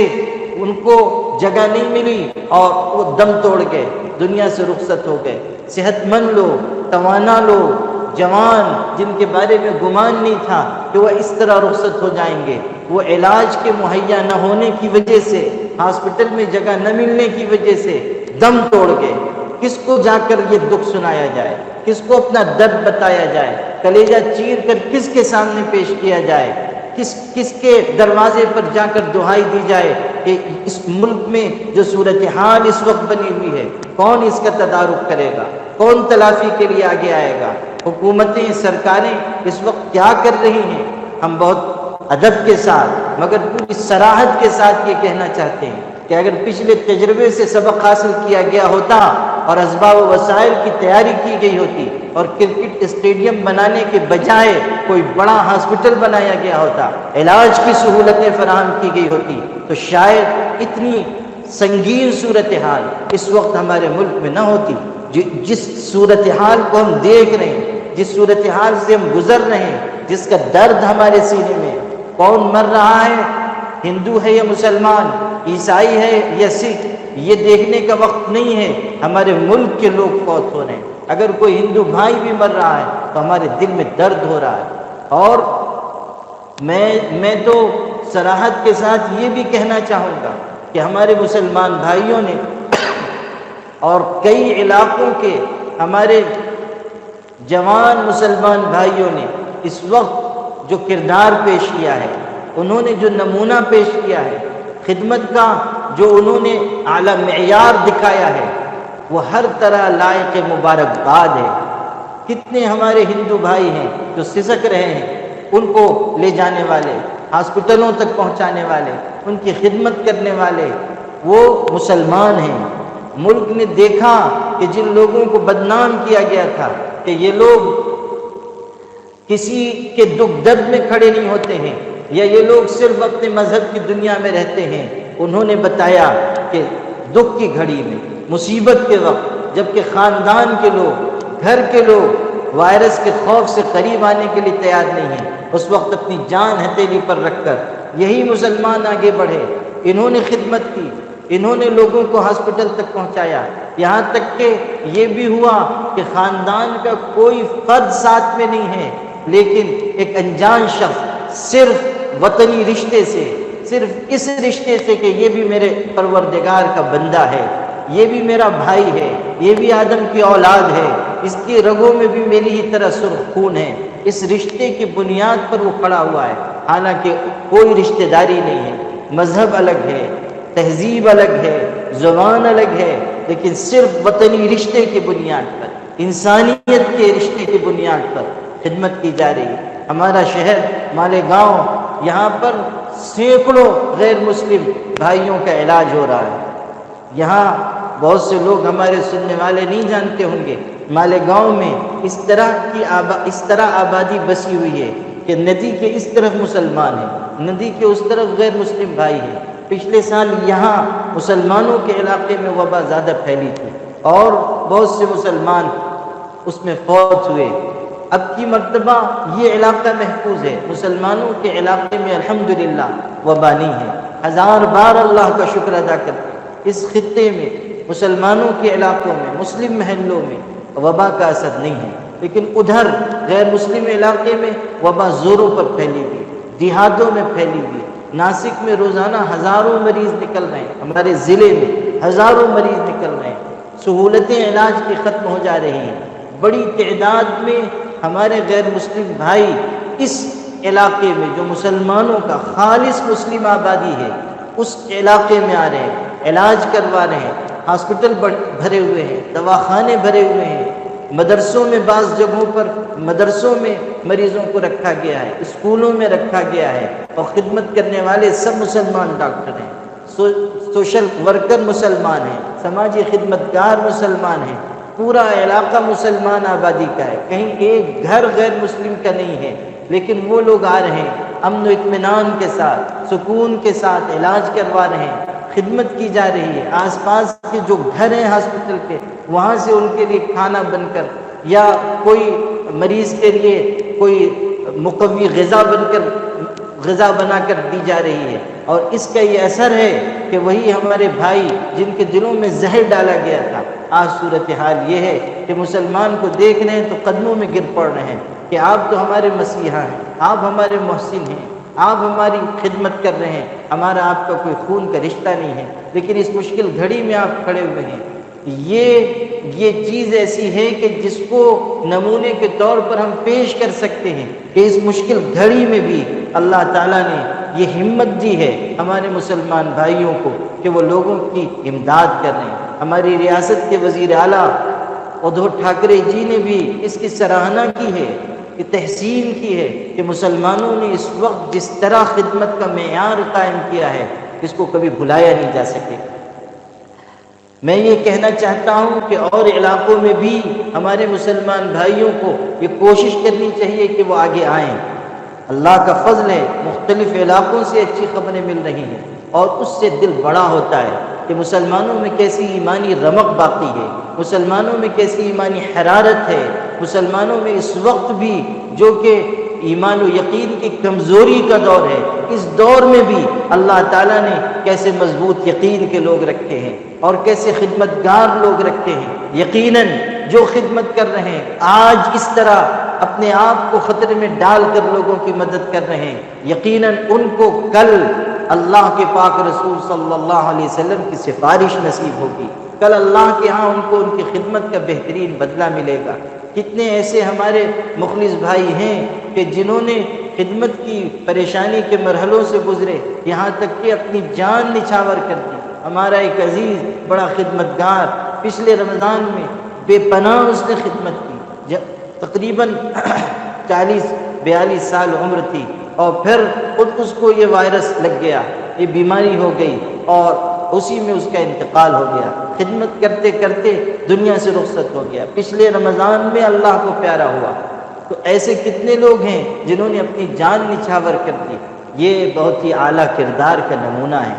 ان کو جگہ نہیں ملی اور وہ دم توڑ گئے، دنیا سے رخصت ہو گئے۔ صحت مند لوگ، توانا لوگ، جوان جن کے بارے میں گمان نہیں تھا کہ وہ اس طرح رخصت ہو جائیں گے، وہ علاج کے مہیا نہ ہونے کی وجہ سے، ہاسپٹل میں جگہ نہ ملنے کی وجہ سے دم توڑ گئے۔ کس کو جا کر یہ دکھ سنایا جائے، کس کو اپنا درد بتایا جائے، کلیجہ چیر کر کس کے سامنے پیش کیا جائے، کس کے دروازے پر جا کر دہائی دی جائے کہ اس ملک میں جو صورتحال اس وقت بنی ہوئی ہے کون اس کا تدارک کرے گا، کون تلافی کے لیے آگے آئے گا۔ حکومتیں، سرکاریں اس وقت کیا کر رہی ہیں؟ ہم بہت ادب کے ساتھ مگر پوری صراحت کے ساتھ یہ کہنا چاہتے ہیں کہ اگر پچھلے تجربے سے سبق حاصل کیا گیا ہوتا اور اسباب و وسائل کی تیاری کی گئی ہوتی اور کرکٹ اسٹیڈیم بنانے کے بجائے کوئی بڑا ہاسپٹل بنایا گیا ہوتا، علاج کی سہولتیں فراہم کی گئی ہوتی، تو شاید اتنی سنگین صورتحال اس وقت ہمارے ملک میں نہ ہوتی۔ جس صورتحال کو ہم دیکھ رہے ہیں، جس صورتحال سے ہم گزر رہے ہیں، جس کا درد ہمارے سینے میں ہے، کون مر رہا ہے، ہندو ہے یا مسلمان، عیسائی ہے یا سکھ، یہ دیکھنے کا وقت نہیں ہے۔ ہمارے ملک کے لوگ فوت ہو رہے ہیں، اگر کوئی ہندو بھائی بھی مر رہا ہے تو ہمارے دل میں درد ہو رہا ہے۔ اور میں تو صراحت کے ساتھ یہ بھی کہنا چاہوں گا کہ ہمارے مسلمان بھائیوں نے اور کئی علاقوں کے ہمارے جوان مسلمان بھائیوں نے اس وقت جو کردار پیش کیا ہے، انہوں نے جو نمونہ پیش کیا ہے، خدمت کا جو انہوں نے اعلیٰ معیار دکھایا ہے، وہ ہر طرح لائق مبارکباد ہے۔ کتنے ہمارے ہندو بھائی ہیں جو سسک رہے ہیں، ان کو لے جانے والے، ہاسپٹلوں تک پہنچانے والے، ان کی خدمت کرنے والے وہ مسلمان ہیں۔ ملک نے دیکھا کہ جن لوگوں کو بدنام کیا گیا تھا کہ یہ لوگ کسی کے دکھ درد میں کھڑے نہیں ہوتے ہیں، یا یہ لوگ صرف اپنے مذہب کی دنیا میں رہتے ہیں، انہوں نے بتایا کہ دکھ کی گھڑی میں، مصیبت کے وقت، جب کہ خاندان کے لوگ، گھر کے لوگ وائرس کے خوف سے قریب آنے کے لیے تیار نہیں ہیں، اس وقت اپنی جان ہتھیلی پر رکھ کر یہی مسلمان آگے بڑھے، انہوں نے خدمت کی، انہوں نے لوگوں کو ہاسپٹل تک پہنچایا، یہاں تک کہ یہ بھی ہوا کہ خاندان کا کوئی فرد ساتھ میں نہیں ہے، لیکن ایک انجان شخص صرف وطنی رشتے سے، صرف اس رشتے سے کہ یہ بھی میرے پروردگار کا بندہ ہے، یہ بھی میرا بھائی ہے، یہ بھی آدم کی اولاد ہے، اس کی رگوں میں بھی میری ہی طرح سرخ خون ہے، اس رشتے کی بنیاد پر وہ کھڑا ہوا ہے، حالانکہ کوئی رشتہ داری نہیں ہے، مذہب الگ ہے، تہذیب الگ ہے، زبان الگ ہے، لیکن صرف وطنی رشتے کی بنیاد پر، انسانیت کے رشتے کی بنیاد پر خدمت کی جا رہی ہے۔ ہمارا شہر مالیگاؤں، یہاں پر سینکڑوں غیر مسلم بھائیوں کا علاج ہو رہا ہے۔ یہاں بہت سے لوگ ہمارے سننے والے نہیں جانتے ہوں گے، مالیگاؤں میں اس طرح آبادی بسی ہوئی ہے کہ ندی کے اس طرف مسلمان ہیں، ندی کے اس طرف غیر مسلم بھائی ہیں۔ پچھلے سال یہاں مسلمانوں کے علاقے میں وبا زیادہ پھیلی تھی اور بہت سے مسلمان اس میں فوت ہوئے۔ اب کی مرتبہ یہ علاقہ محفوظ ہے، مسلمانوں کے علاقے میں الحمدللہ وبا نہیں ہے۔ ہزار بار اللہ کا شکر ادا کرتے اس خطے میں، مسلمانوں کے علاقوں میں، مسلم محلوں میں وبا کا اثر نہیں ہے، لیکن ادھر غیر مسلم علاقے میں وبا زوروں پر پھیلی ہوئی، دیہاتوں میں پھیلی ہوئی۔ ناسک میں روزانہ ہزاروں مریض نکل رہے ہیں، ہمارے ضلع میں ہزاروں مریض نکل رہے ہیں، سہولتیں علاج کی ختم ہو جا رہی ہیں۔ بڑی تعداد میں ہمارے غیر مسلم بھائی اس علاقے میں جو مسلمانوں کا خالص مسلم آبادی ہے اس علاقے میں آ رہے ہیں، علاج کروا رہے ہیں، ہاسپٹل بھرے ہوئے ہیں، دواخانے بھرے ہوئے ہیں، مدرسوں میں بعض جگہوں پر مدرسوں میں مریضوں کو رکھا گیا ہے، اسکولوں میں رکھا گیا ہے، اور خدمت کرنے والے سب مسلمان ڈاکٹر ہیں، سوشل ورکر مسلمان ہیں، سماجی خدمتگار مسلمان ہیں، پورا علاقہ مسلمان آبادی کا ہے، کہیں ایک گھر غیر مسلم کا نہیں ہے، لیکن وہ لوگ آ رہے ہیں امن و اطمینان کے ساتھ، سکون کے ساتھ علاج کروا رہے ہیں، خدمت کی جا رہی ہے۔ آس پاس کے جو گھر ہیں ہاسپٹل کے، وہاں سے ان کے لیے کھانا بن کر یا کوئی مریض کے لیے کوئی مقوی غذا بنا کر دی جا رہی ہے، اور اس کا یہ اثر ہے کہ وہی ہمارے بھائی جن کے دلوں میں زہر ڈالا گیا تھا، آج صورتحال یہ ہے کہ مسلمان کو دیکھ رہے ہیں تو قدموں میں گر پڑ رہے ہیں کہ آپ تو ہمارے مسیحا ہیں، آپ ہمارے محسن ہیں، آپ ہماری خدمت کر رہے ہیں، ہمارا آپ کا کوئی خون کا رشتہ نہیں ہے، لیکن اس مشکل گھڑی میں آپ کھڑے ہوئے ہیں۔ یہ چیز ایسی ہے کہ جس کو نمونے کے طور پر ہم پیش کر سکتے ہیں کہ اس مشکل گھڑی میں بھی اللہ تعالیٰ نے یہ ہمت دی ہے ہمارے مسلمان بھائیوں کو کہ وہ لوگوں کی امداد کر رہے ہیں۔ ہماری ریاست کے وزیر اعلیٰ ادھو ٹھاکرے جی نے بھی اس کی سراہنا کی ہے، کہ تحسین کی ہے کہ مسلمانوں نے اس وقت جس طرح خدمت کا معیار قائم کیا ہے اس کو کبھی بھلایا نہیں جا سکے۔ میں یہ کہنا چاہتا ہوں کہ اور علاقوں میں بھی ہمارے مسلمان بھائیوں کو یہ کوشش کرنی چاہیے کہ وہ آگے آئیں۔ اللہ کا فضل ہے، مختلف علاقوں سے اچھی خبریں مل رہی ہیں، اور اس سے دل بڑا ہوتا ہے کہ مسلمانوں میں کیسی ایمانی رمق باقی ہے، مسلمانوں میں کیسی ایمانی حرارت ہے، مسلمانوں میں اس وقت بھی جو کہ ایمان و یقین کی کمزوری کا دور ہے، اس دور میں بھی اللہ تعالیٰ نے کیسے مضبوط یقین کے لوگ رکھے ہیں اور کیسے خدمتگار لوگ رکھے ہیں۔ یقیناً جو خدمت کر رہے ہیں آج اس طرح اپنے آپ کو خطرے میں ڈال کر لوگوں کی مدد کر رہے ہیں، یقیناً ان کو کل اللہ کے پاک رسول صلی اللہ علیہ وسلم کی سفارش نصیب ہوگی، کل اللہ کے ہاں ان کو ان کی خدمت کا بہترین بدلہ ملے گا۔ کتنے ایسے ہمارے مخلص بھائی ہیں کہ جنہوں نے خدمت کی پریشانی کے مرحلوں سے گزرے، یہاں تک کہ اپنی جان نچھاور کر دی۔ ہمارا ایک عزیز بڑا خدمتگار پچھلے رمضان میں بے پناہ اس نے خدمت کی، جب تقریباً 40-42 سال عمر تھی، اور پھر خود اس کو یہ وائرس لگ گیا، یہ بیماری ہو گئی اور اسی میں اس کا انتقال ہو گیا۔ خدمت کرتے کرتے دنیا سے رخصت ہو گیا، پچھلے رمضان میں اللہ کو پیارا ہوا۔ تو ایسے کتنے لوگ ہیں جنہوں نے اپنی جان نچھاور کر دی۔ یہ بہت ہی اعلیٰ کردار کا نمونہ ہے۔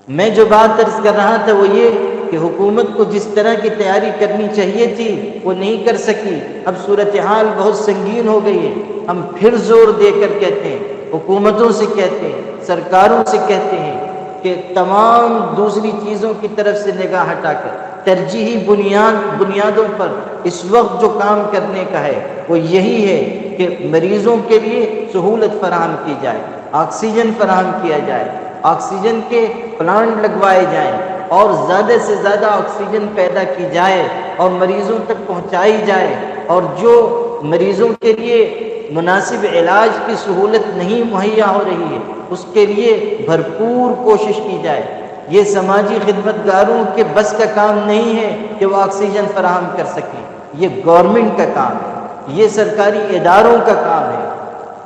میں جو بات عرض کر رہا تھا وہ یہ کہ حکومت کو جس طرح کی تیاری کرنی چاہیے تھی وہ نہیں کر سکی۔ اب صورتحال بہت سنگین ہو گئی ہے۔ ہم پھر زور دے کر کہتے ہیں، حکومتوں سے کہتے ہیں، سرکاروں سے کہتے ہیں کہ تمام دوسری چیزوں کی طرف سے نگاہ ہٹا کر ترجیحی بنیادوں پر اس وقت جو کام کرنے کا ہے وہ یہی ہے کہ مریضوں کے لیے سہولت فراہم کی جائے، آکسیجن فراہم کیا جائے، آکسیجن کے پلانٹ لگوائے جائیں اور زیادہ سے زیادہ آکسیجن پیدا کی جائے اور مریضوں تک پہنچائی جائے، اور جو مریضوں کے لیے مناسب علاج کی سہولت نہیں مہیا ہو رہی ہے اس کے لیے بھرپور کوشش کی جائے۔ یہ سماجی خدمتگاروں کے بس کا کام نہیں ہے کہ وہ آکسیجن فراہم کر سکیں، یہ گورنمنٹ کا کام ہے، یہ سرکاری اداروں کا کام ہے۔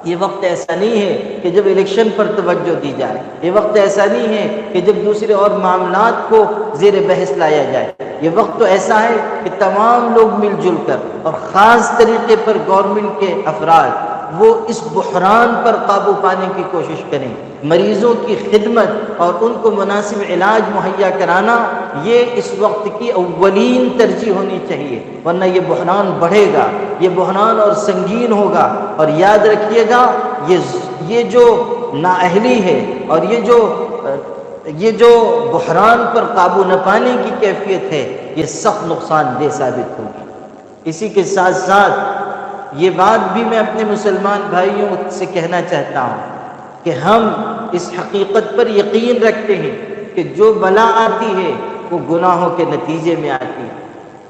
یہ وقت ایسا نہیں ہے کہ جب الیکشن پر توجہ دی جائے، یہ وقت ایسا نہیں ہے کہ جب دوسرے اور معاملات کو زیر بحث لایا جائے۔ یہ وقت تو ایسا ہے کہ تمام لوگ مل جل کر اور خاص طریقے پر گورنمنٹ کے افراد وہ اس بحران پر قابو پانے کی کوشش کریں۔ مریضوں کی خدمت اور ان کو مناسب علاج مہیا کرانا یہ اس وقت کی اولین ترجیح ہونی چاہیے، ورنہ یہ بحران بڑھے گا، یہ بحران اور سنگین ہوگا۔ اور یاد رکھیے گا یہ جو نااہلی ہے اور یہ جو بحران پر قابو نہ پانے کی کیفیت ہے یہ سخت نقصان دہ ثابت ہوگی۔ اسی کے ساتھ ساتھ یہ بات بھی میں اپنے مسلمان بھائیوں سے کہنا چاہتا ہوں کہ ہم اس حقیقت پر یقین رکھتے ہیں کہ جو بلا آتی ہے وہ گناہوں کے نتیجے میں آتی ہے،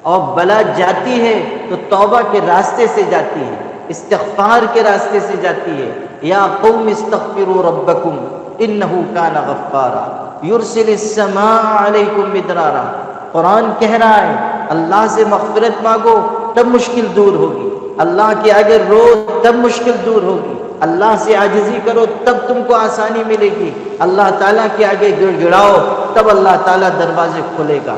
اور بلا جاتی ہے تو توبہ کے راستے سے جاتی ہے، استغفار کے راستے سے جاتی ہے۔ یا قوم استغفروا ربکم انہ کان غفارا یرسل السماء علیکم مدرارا۔ قرآن کہہ رہا ہے اللہ سے مغفرت مانگو تب مشکل دور ہوگی، اللہ کے آگے رو تب مشکل دور ہوگی، اللہ سے عاجزی کرو تب تم کو آسانی ملے گی، اللہ تعالیٰ کے آگے گڑ گڑاؤ تب اللہ تعالیٰ دروازے کھولے گا۔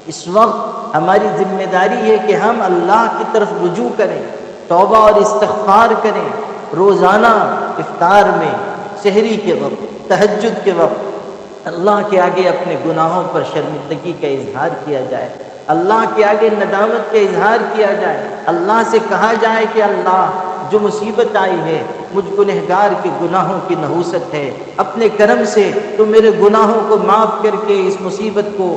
اس وقت ہماری ذمہ داری ہے کہ ہم اللہ کی طرف رجوع کریں، توبہ اور استغفار کریں، روزانہ افطار میں، سحری کے وقت، تہجد کے وقت اللہ کے آگے اپنے گناہوں پر شرمندگی کا اظہار کیا جائے، اللہ کے آگے ندامت کا اظہار کیا جائے، اللہ سے کہا جائے کہ اللہ جو مصیبت آئی ہے مجھ گنہگار کے گناہوں کی نحوست ہے، اپنے کرم سے تو میرے گناہوں کو معاف کر کے اس مصیبت کو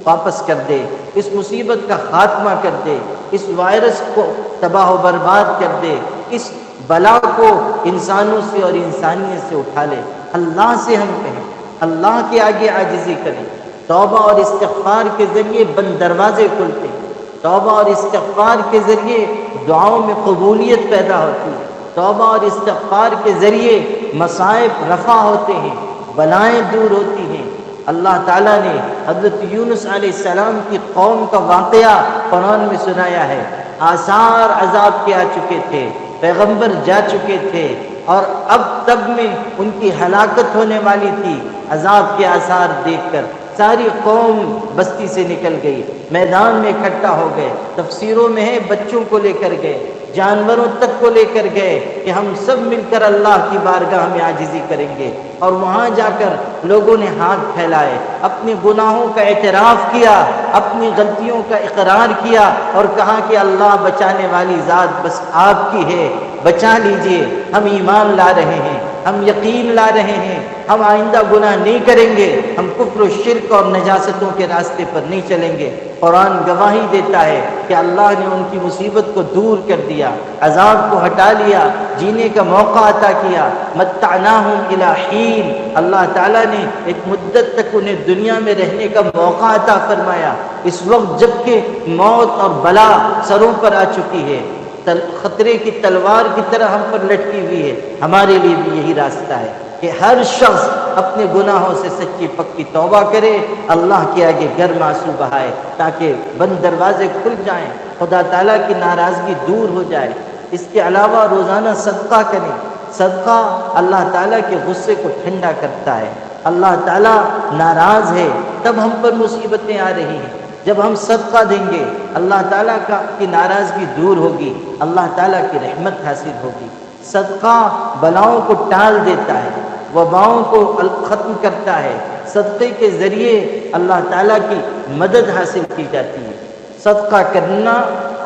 واپس کر دے، اس مصیبت کا خاتمہ کر دے، اس وائرس کو تباہ و برباد کر دے، اس بلا کو انسانوں سے اور انسانیت سے اٹھا لے۔ اللہ سے ہم کہیں، اللہ کے آگے عاجزی کریں، توبہ اور استغفار کے ذریعے بند دروازے کھلتے ہیں، توبہ اور استغفار کے ذریعے دعاؤں میں قبولیت پیدا ہوتی ہے، توبہ اور استغفار کے ذریعے مصائب رفع ہوتے ہیں، بلائیں دور ہوتی ہیں۔ اللہ تعالیٰ نے حضرت یونس علیہ السلام کی قوم کا واقعہ قرآن میں سنایا ہے، آثار عذاب کے آ چکے تھے، پیغمبر جا چکے تھے اور اب تب میں ان کی ہلاکت ہونے والی تھی۔ عذاب کے آثار دیکھ کر ساری قوم بستی سے نکل گئی، میدان میں اکٹھا ہو گئے، تفسیروں میں ہے بچوں کو لے کر گئے، جانوروں تک کو لے کر گئے کہ ہم سب مل کر اللہ کی بارگاہ میں عاجزی کریں گے، اور وہاں جا کر لوگوں نے ہاتھ پھیلائے، اپنے گناہوں کا اعتراف کیا، اپنی غلطیوں کا اقرار کیا اور کہا کہ اللہ بچانے والی ذات بس آپ کی ہے، بچا لیجئے، ہم ایمان لا رہے ہیں، ہم یقین لا رہے ہیں، ہم آئندہ گناہ نہیں کریں گے، ہم کفر و شرک اور نجاستوں کے راستے پر نہیں چلیں گے۔ قرآن گواہی دیتا ہے کہ اللہ نے ان کی مصیبت کو دور کر دیا، عذاب کو ہٹا لیا، جینے کا موقع عطا کیا۔ متعناہم الی حین، اللہ تعالیٰ نے ایک مدت تک انہیں دنیا میں رہنے کا موقع عطا فرمایا۔ اس وقت جب کہ موت اور بلا سروں پر آ چکی ہے، خطرے کی تلوار کی طرح ہم پر لٹکی ہوئی ہے۔ ہمارے لیے بھی یہی راستہ ہے کہ ہر شخص اپنے گناہوں سے سچی پکی توبہ کرے، اللہ کے آگے گرم آنسو بہائے تاکہ بند دروازے کھل جائیں، خدا تعالیٰ کی ناراضگی دور ہو جائے۔ اس کے علاوہ روزانہ صدقہ کریں۔ صدقہ اللہ تعالیٰ کے غصے کو ٹھنڈا کرتا ہے۔ اللہ تعالیٰ ناراض ہے تب ہم پر مصیبتیں آ رہی ہیں۔ جب ہم صدقہ دیں گے اللہ تعالیٰ کی ناراضگی دور ہوگی، اللہ تعالیٰ کی رحمت حاصل ہوگی۔ صدقہ بلاؤں کو ٹال دیتا ہے، وباؤں کو ختم کرتا ہے۔ صدقے کے ذریعے اللہ تعالیٰ کی مدد حاصل کی جاتی ہے۔ صدقہ کرنا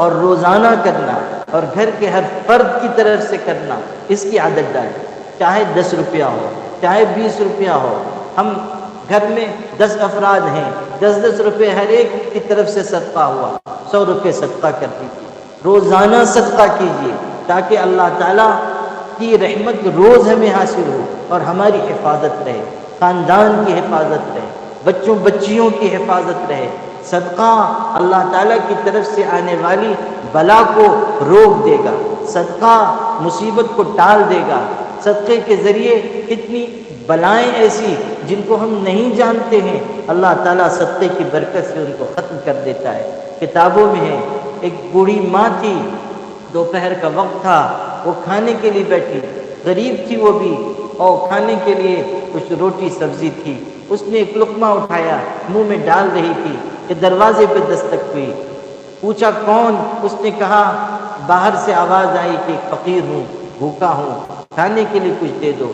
اور روزانہ کرنا اور گھر کے ہر فرد کی طرف سے کرنا، اس کی عادت ڈالیں۔ چاہے 10 روپیہ ہو، چاہے 20 روپیہ ہو، ہم گھر میں 10 افراد ہیں، 10 روپے ہر ایک کی طرف سے صدقہ ہوا، 100 روپے صدقہ کر دیجیے۔ روزانہ صدقہ کیجیے تاکہ اللہ تعالیٰ کی رحمت روز ہمیں حاصل ہو اور ہماری حفاظت رہے، خاندان کی حفاظت رہے، بچوں بچیوں کی حفاظت رہے۔ صدقہ اللہ تعالیٰ کی طرف سے آنے والی بلا کو روک دے گا، صدقہ مصیبت کو ٹال دے گا۔ صدقے کے ذریعے کتنی بلائیں ایسی جن کو ہم نہیں جانتے ہیں، اللہ تعالیٰ صدقے کی برکت سے ان کو ختم کر دیتا ہے۔ کتابوں میں ہے، ایک بوڑھی ماں تھی، دوپہر کا وقت تھا، وہ کھانے کے لیے بیٹھی، غریب تھی وہ بھی، اور کھانے کے لیے کچھ روٹی سبزی تھی۔ اس نے ایک لقمہ اٹھایا، منہ میں ڈال رہی تھی کہ دروازے پہ دستک ہوئی۔ پوچھا کون؟ اس نے کہا، باہر سے آواز آئی کہ فقیر ہوں، بھوکا ہوں، کھانے کے لیے کچھ دے دو۔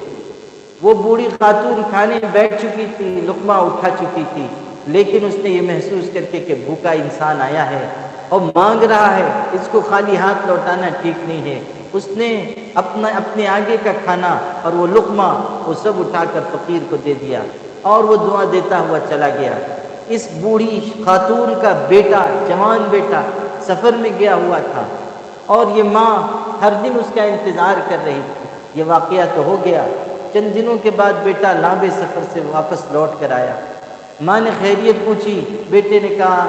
وہ بوڑھی خاتون کھانے بیٹھ چکی تھی، لقمہ اٹھا چکی تھی، لیکن اس نے یہ محسوس کر کے کہ بھوکا انسان آیا ہے اور مانگ رہا ہے، اس کو خالی ہاتھ لوٹانا ٹھیک نہیں ہے، اس نے اپنے آگے کا کھانا اور وہ لقمہ وہ سب اٹھا کر فقیر کو دے دیا اور وہ دعا دیتا ہوا چلا گیا۔ اس بوڑھی خاتون کا بیٹا، جوان بیٹا سفر میں گیا ہوا تھا اور یہ ماں ہر دن اس کا انتظار کر رہی تھی۔ یہ واقعہ تو ہو گیا، چند دنوں کے بعد بیٹا لمبے سفر سے واپس لوٹ کر آیا۔ ماں نے خیریت پوچھی، بیٹے نے کہا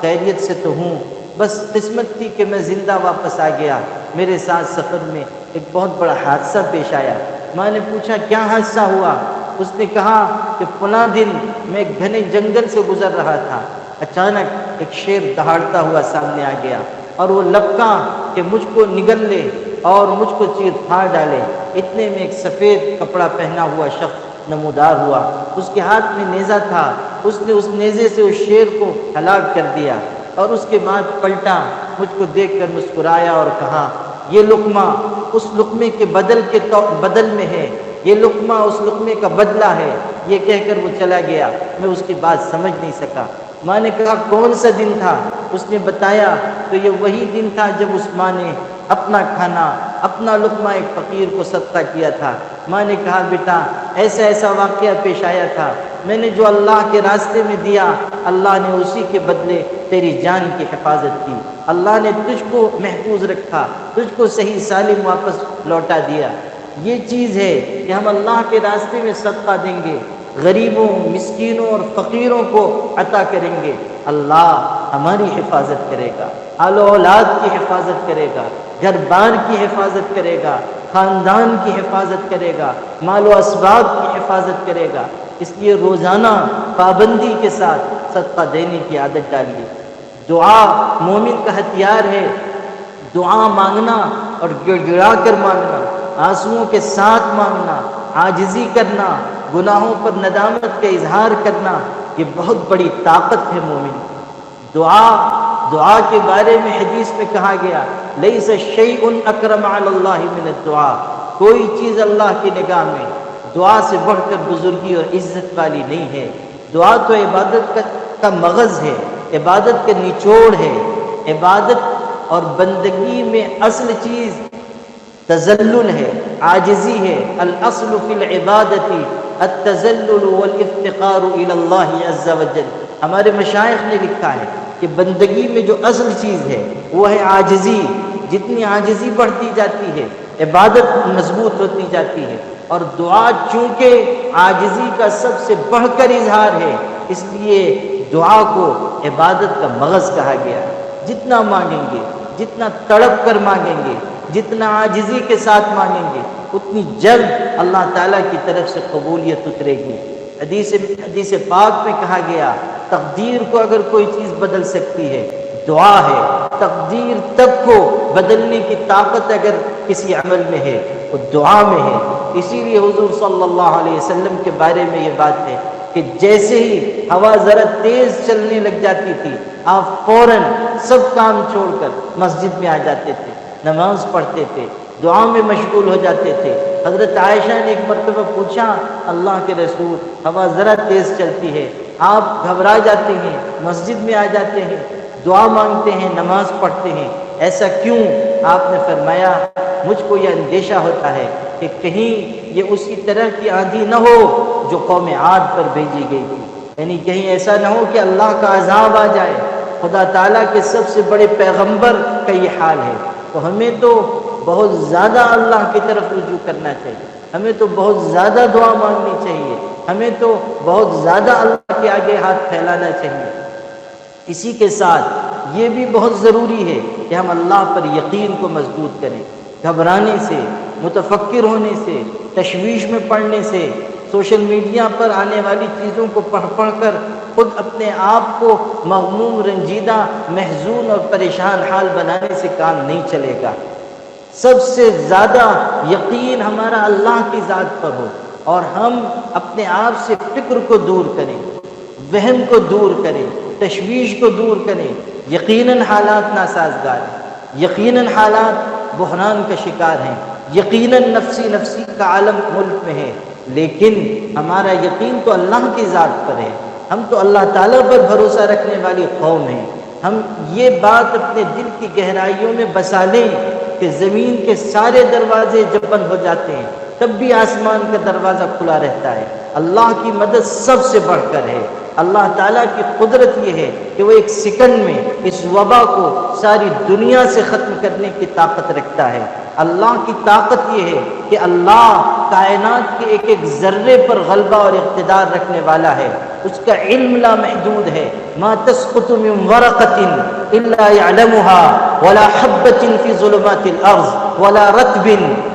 خیریت سے تو ہوں، بس قسمت تھی کہ میں زندہ واپس آ گیا، میرے ساتھ سفر میں ایک بہت بڑا حادثہ پیش آیا۔ ماں نے پوچھا کیا حادثہ ہوا؟ اس نے کہا کہ فلاں دن میں ایک گھنے جنگل سے گزر رہا تھا، اچانک ایک شیر دہاڑتا ہوا سامنے آ گیا اور وہ لپکا کہ مجھ کو نگل لے اور مجھ کو چیر پھاڑ ڈالے۔ اتنے میں ایک سفید کپڑا پہنا ہوا شخص نمودار ہوا، اس کے ہاتھ میں نیزہ تھا، اس نے اس نیزے سے اس شیر کو ہلاک کر دیا اور اس کے بعد پلٹا، مجھ کو دیکھ کر مسکرایا اور کہا یہ لقمہ اس لقمے کے بدل میں ہے، یہ لقمہ اس لقمے کا بدلہ ہے۔ یہ کہہ کر وہ چلا گیا، میں اس کی بات سمجھ نہیں سکا۔ ماں نے کہا کون سا دن تھا؟ اس نے بتایا تو یہ وہی دن تھا جب اس ماں نے اپنا کھانا، اپنا لقمہ ایک فقیر کو صدقہ کیا تھا۔ ماں نے کہا بیٹا ایسا ایسا واقعہ پیش آیا تھا، میں نے جو اللہ کے راستے میں دیا، اللہ نے اسی کے بدلے تیری جان کی حفاظت کی، اللہ نے تجھ کو محفوظ رکھا، تجھ کو صحیح سالم واپس لوٹا دیا۔ یہ چیز ہے کہ ہم اللہ کے راستے میں صدقہ دیں گے، غریبوں، مسکینوں اور فقیروں کو عطا کریں گے، اللہ ہماری حفاظت کرے گا، آل و اولاد کی حفاظت کرے گا، گھر بار کی حفاظت کرے گا، خاندان کی حفاظت کرے گا، مال و اسباب کی حفاظت کرے گا۔ اس لیے روزانہ پابندی کے ساتھ صدقہ دینے کی عادت ڈالیے۔ دعا مومن کا ہتھیار ہے، دعا مانگنا اور گڑ گڑا کر مانگنا، آنسوؤں کے ساتھ مانگنا، عاجزی کرنا، گناہوں پر ندامت کا اظہار کرنا، یہ بہت بڑی طاقت ہے مومن۔ دعا کے بارے میں حدیث میں کہا گیا لیس شیء اکرم علی اللہ من الدعاء، کوئی چیز اللہ کی نگاہ میں دعا سے بڑھ کر بزرگی اور عزت والی نہیں ہے۔ دعا تو عبادت کا مغز ہے، عبادت کا نچوڑ ہے۔ عبادت اور بندگی میں اصل چیز تذلل ہے، عاجزی ہے۔ الاصل فی العبادت التذلل والافتقار الی اللہ عز وجل۔ ہمارے مشائخ نے لکھا ہے کہ بندگی میں جو اصل چیز ہے وہ ہے عاجزی۔ جتنی عاجزی بڑھتی جاتی ہے عبادت مضبوط ہوتی جاتی ہے، اور دعا چونکہ عاجزی کا سب سے بڑھ کر اظہار ہے، اس لیے دعا کو عبادت کا مغز کہا گیا۔ جتنا مانگیں گے، جتنا تڑپ کر مانگیں گے، جتنا عاجزی کے ساتھ مانگیں گے، اتنی جلد اللہ تعالیٰ کی طرف سے قبولیت اترے گی۔ حدیث پاک میں کہا گیا تقدیر کو اگر کوئی چیز بدل سکتی ہے دعا ہے، تقدیر تب کو بدلنے کی طاقت اگر کسی عمل میں ہے وہ دعا میں ہے۔ اسی لیے حضور صلی اللہ علیہ وسلم کے بارے میں یہ بات ہے کہ جیسے ہی ہوا ذرا تیز چلنے لگ جاتی تھی آپ فوراً سب کام چھوڑ کر مسجد میں آ جاتے تھے، نماز پڑھتے تھے، دعا میں مشغول ہو جاتے تھے۔ حضرت عائشہ نے ایک مرتبہ پوچھا اللہ کے رسول ہوا ذرا تیز چلتی ہے، آپ گھبرا جاتے ہیں، مسجد میں آ جاتے ہیں، دعا مانگتے ہیں، نماز پڑھتے ہیں، ایسا کیوں؟ آپ نے فرمایا مجھ کو یہ اندیشہ ہوتا ہے کہ کہیں یہ اسی طرح کی آندھی نہ ہو جو قوم عاد پر بھیجی گئی تھی، یعنی کہیں ایسا نہ ہو کہ اللہ کا عذاب آ جائے۔ خدا تعالیٰ کے سب سے بڑے پیغمبر کا یہ حال ہے، تو ہمیں تو بہت زیادہ اللہ کی طرف رجوع کرنا چاہیے، ہمیں تو بہت زیادہ دعا مانگنی چاہیے، ہمیں تو بہت زیادہ اللہ کے آگے ہاتھ پھیلانا چاہیے۔ اسی کے ساتھ یہ بھی بہت ضروری ہے کہ ہم اللہ پر یقین کو مضبوط کریں۔ گھبرانے سے، متفکر ہونے سے، تشویش میں پڑنے سے، سوشل میڈیا پر آنے والی چیزوں کو پڑھ پڑھ کر خود اپنے آپ کو مغموم، رنجیدہ، محزون اور پریشان حال بنانے سے کام نہیں چلے گا۔ سب سے زیادہ یقین ہمارا اللہ کی ذات پر ہو اور ہم اپنے آپ سے فکر کو دور کریں، وہم کو دور کریں، تشویش کو دور کریں۔ یقیناً حالات ناسازگار ہیں، یقیناً حالات بحران کا شکار ہیں، یقیناً نفسی کا عالم ملک میں ہے، لیکن ہمارا یقین تو اللہ کی ذات پر ہے۔ ہم تو اللہ تعالیٰ پر بھروسہ رکھنے والی قوم ہیں۔ ہم یہ بات اپنے دل کی گہرائیوں میں بسا لیں کہ زمین کے سارے دروازے جب بند ہو جاتے ہیں تب بھی آسمان کا دروازہ کھلا رہتا ہے۔ اللہ کی مدد سب سے بڑھ کر ہے۔ اللہ تعالیٰ کی قدرت یہ ہے کہ وہ ایک سیکنڈ میں اس وبا کو ساری دنیا سے ختم کرنے کی طاقت رکھتا ہے۔ اللہ کی طاقت یہ ہے کہ اللہ کائنات کے ایک ایک ذرے پر غلبہ اور اقتدار رکھنے والا ہے۔ اس کا علم لامحدود ہے۔ ما تسقط من ورقة الا يعلمها ولا حبة في ظلمات الارض ولا رطب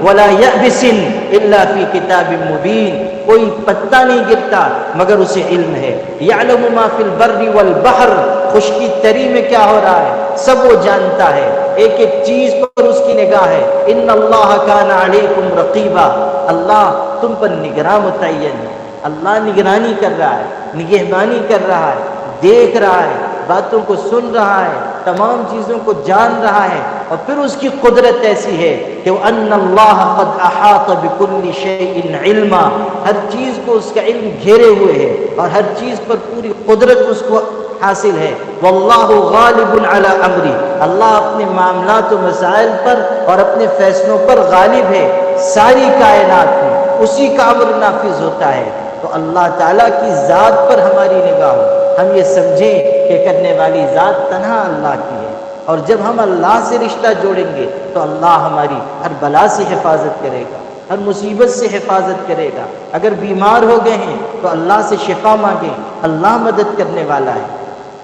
ولا يابس الا في كتاب مبين۔ کوئی پتا نہیں گرتا مگر اسے علم ہے۔ یعلم ما فی البر والبحر، خشکی تری میں کیا ہو رہا ہے سب وہ جانتا ہے، ایک ایک چیز پر اس کی نگاہ ہے۔ ان اللہ کان علیکم رقیبا، اللہ تم پر نگراں متعین ہے۔ اللہ نگرانی کر رہا ہے، نگہبانی کر رہا ہے، دیکھ رہا ہے، باتوں کو سن رہا ہے، تمام چیزوں کو جان رہا ہے۔ اور پھر اس کی قدرت ایسی ہے کہ ان اللہ قد احاط بكل شیء علما، ہر چیز کو اس کا علم گھیرے ہوئے ہے اور ہر چیز پر پوری قدرت اس کو حاصل ہے۔ واللہ غالب علی امری، اللہ اپنے معاملات و مسائل پر اور اپنے فیصلوں پر غالب ہے۔ ساری کائنات میں اسی کا امر نافذ ہوتا ہے۔ تو اللہ تعالیٰ کی ذات پر ہماری نگاہ ہو، ہم یہ سمجھیں کہ کرنے والی ذات تنہا اللہ کی ہے، اور جب ہم اللہ سے رشتہ جوڑیں گے تو اللہ ہماری ہر بلا سے حفاظت کرے گا، ہر مصیبت سے حفاظت کرے گا۔ اگر بیمار ہو گئے ہیں تو اللہ سے شفا مانگیں، اللہ مدد کرنے والا ہے۔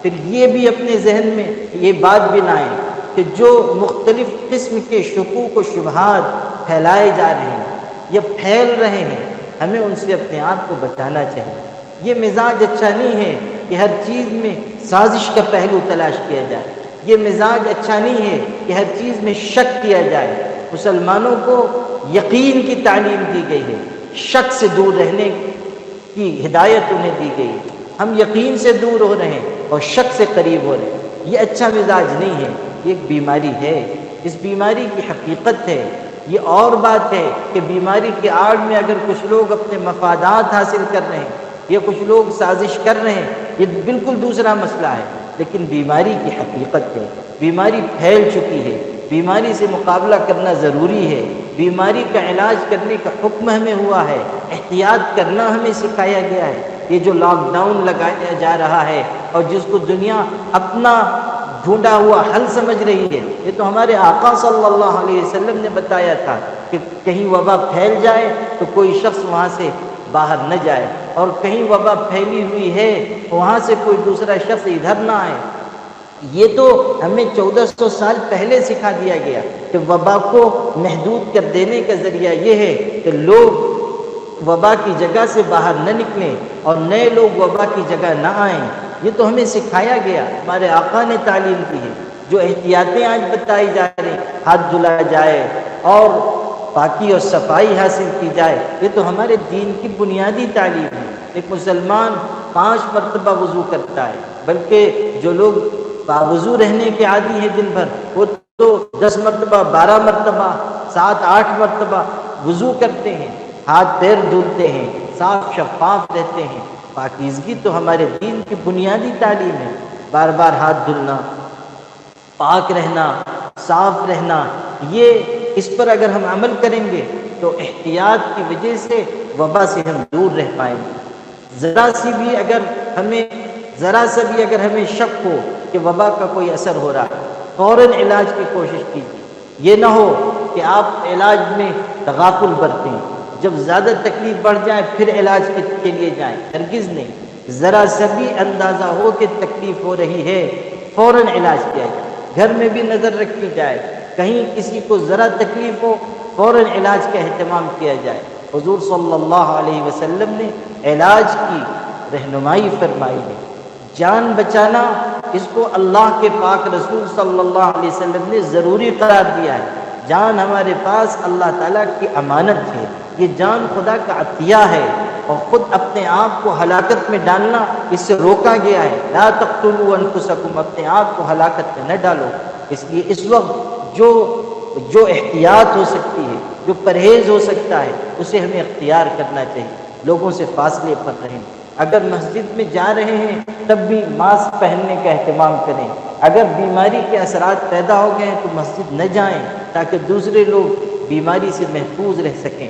پھر یہ بھی اپنے ذہن میں یہ بات بھی لائیں کہ جو مختلف قسم کے شکوک و شبہات پھیلائے جا رہے ہیں یا پھیل رہے ہیں، ہمیں ان سے اپنے آپ کو بچانا چاہیے۔ یہ مزاج اچھا نہیں ہے کہ ہر چیز میں سازش کا پہلو تلاش کیا جائے، یہ مزاج اچھا نہیں ہے کہ ہر چیز میں شک کیا جائے۔ مسلمانوں کو یقین کی تعلیم دی گئی ہے، شک سے دور رہنے کی ہدایت انہیں دی گئی ہے۔ ہم یقین سے دور ہو رہے ہیں اور شک سے قریب ہو رہے ہیں، یہ اچھا مزاج نہیں ہے، یہ ایک بیماری ہے، اس بیماری کی حقیقت ہے۔ یہ اور بات ہے کہ بیماری کی آڑ میں اگر کچھ لوگ اپنے مفادات حاصل کر رہے ہیں یا کچھ لوگ سازش کر رہے ہیں، یہ بالکل دوسرا مسئلہ ہے، لیکن بیماری کی حقیقت ہے۔ بیماری پھیل چکی ہے، بیماری سے مقابلہ کرنا ضروری ہے، بیماری کا علاج کرنے کا حکم ہمیں ہوا ہے، احتیاط کرنا ہمیں سکھایا گیا ہے۔ یہ جو لاک ڈاؤن لگایا جا رہا ہے اور جس کو دنیا اپنا ڈھونڈا ہوا حل سمجھ رہی ہے، یہ تو ہمارے آقا صلی اللہ علیہ وسلم نے بتایا تھا کہ کہیں وبا پھیل جائے تو کوئی شخص وہاں سے باہر نہ جائے، اور کہیں وبا پھیلی ہوئی ہے وہاں سے کوئی دوسرا شخص ادھر نہ آئے۔ یہ تو ہمیں 1400 سال پہلے سکھا دیا گیا کہ وبا کو محدود کر دینے کا ذریعہ یہ ہے کہ لوگ وبا کی جگہ سے باہر نہ نکلیں اور نئے لوگ وبا کی جگہ نہ آئیں. یہ تو ہمیں سکھایا گیا، ہمارے آقا نے تعلیم دی ہے. جو احتیاطیں آج بتائی جا رہی، ہاتھ دھلا جائے اور پاکی اور صفائی حاصل کی جائے، یہ تو ہمارے دین کی بنیادی تعلیم ہے. ایک مسلمان 5 مرتبہ وضو کرتا ہے، بلکہ جو لوگ باوضو رہنے کے عادی ہیں دن بھر، وہ تو 10 مرتبہ 12 مرتبہ 7-8 مرتبہ وضو کرتے ہیں، ہاتھ پیر دھلتے ہیں، صاف شفاف رہتے ہیں. پاکیزگی تو ہمارے دین کی بنیادی تعلیم ہے. بار بار ہاتھ دھلنا، پاک رہنا، صاف رہنا، یہ اس پر اگر ہم عمل کریں گے تو احتیاط کی وجہ سے وبا سے ہم دور رہ پائیں گے. ذرا سا بھی اگر ہمیں شک ہو کہ وبا کا کوئی اثر ہو رہا ہے، فوراً علاج کی کوشش کیجیے. یہ نہ ہو کہ آپ علاج میں تغافل برتیں، جب زیادہ تکلیف بڑھ جائے پھر علاج کے لیے جائیں. ہرگز نہیں. ذرا سا بھی اندازہ ہو کہ تکلیف ہو رہی ہے، فوراً علاج کیا جائے. گھر میں بھی نظر رکھی جائے، کہیں کسی کو ذرا تکلیف ہو فوراً علاج کا اہتمام کیا جائے. حضور صلی اللہ علیہ وسلم نے علاج کی رہنمائی فرمائی ہے. جان بچانا، اس کو اللہ کے پاک رسول صلی اللہ علیہ وسلم نے ضروری قرار دیا ہے. جان ہمارے پاس اللہ تعالیٰ کی امانت ہے. یہ جان خدا کا عطیہ ہے، اور خود اپنے آپ کو ہلاکت میں ڈالنا اس سے روکا گیا ہے. لا تقتلوا انفسکم، اپنے آپ کو ہلاکت میں نہ ڈالو. اس لیے اس وقت جو احتیاط ہو سکتی ہے، جو پرہیز ہو سکتا ہے، اسے ہمیں اختیار کرنا چاہیے. لوگوں سے فاصلے پر رہیں. اگر مسجد میں جا رہے ہیں تب بھی ماسک پہننے کا اہتمام کریں. اگر بیماری کے اثرات پیدا ہو گئے ہیں تو مسجد نہ جائیں تاکہ دوسرے لوگ بیماری سے محفوظ رہ سکیں.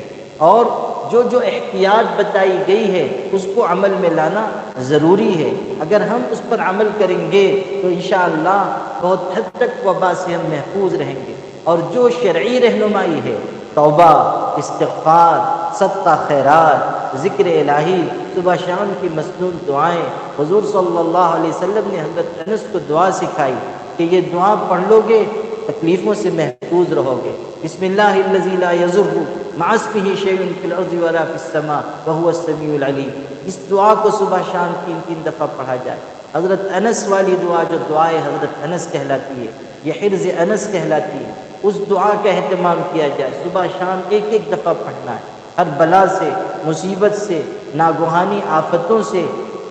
اور جو احتیاط بتائی گئی ہے اس کو عمل میں لانا ضروری ہے. اگر ہم اس پر عمل کریں گے تو انشاءاللہ بہت حد تک وبا سے ہم محفوظ رہیں گے. اور جو شرعی رہنمائی ہے، توبہ، استغفار، صدقہ خیرات، ذکر الہی، صبح شام کی مسنون دعائیں، حضور صلی اللہ علیہ وسلم نے حضرت انس کو دعا سکھائی کہ یہ دعا پڑھ لو گے تکلیفوں سے محفوظ رہو گے. بسم اللہ الذی لا یضر مع اسمہ شیء فی الارض ولا فی السماء وهو السمیع العلیم. اس دعا کو صبح شام 3 دفعہ پڑھا جائے. حضرت انس والی دعا جو دعائے حضرت انس کہلاتی ہے، یہ حرز انس کہلاتی ہے، اس دعا کا اہتمام کیا جائے. صبح شام 1 دفعہ پڑھنا ہے. ہر بلا سے، مصیبت سے، ناگہانی آفتوں سے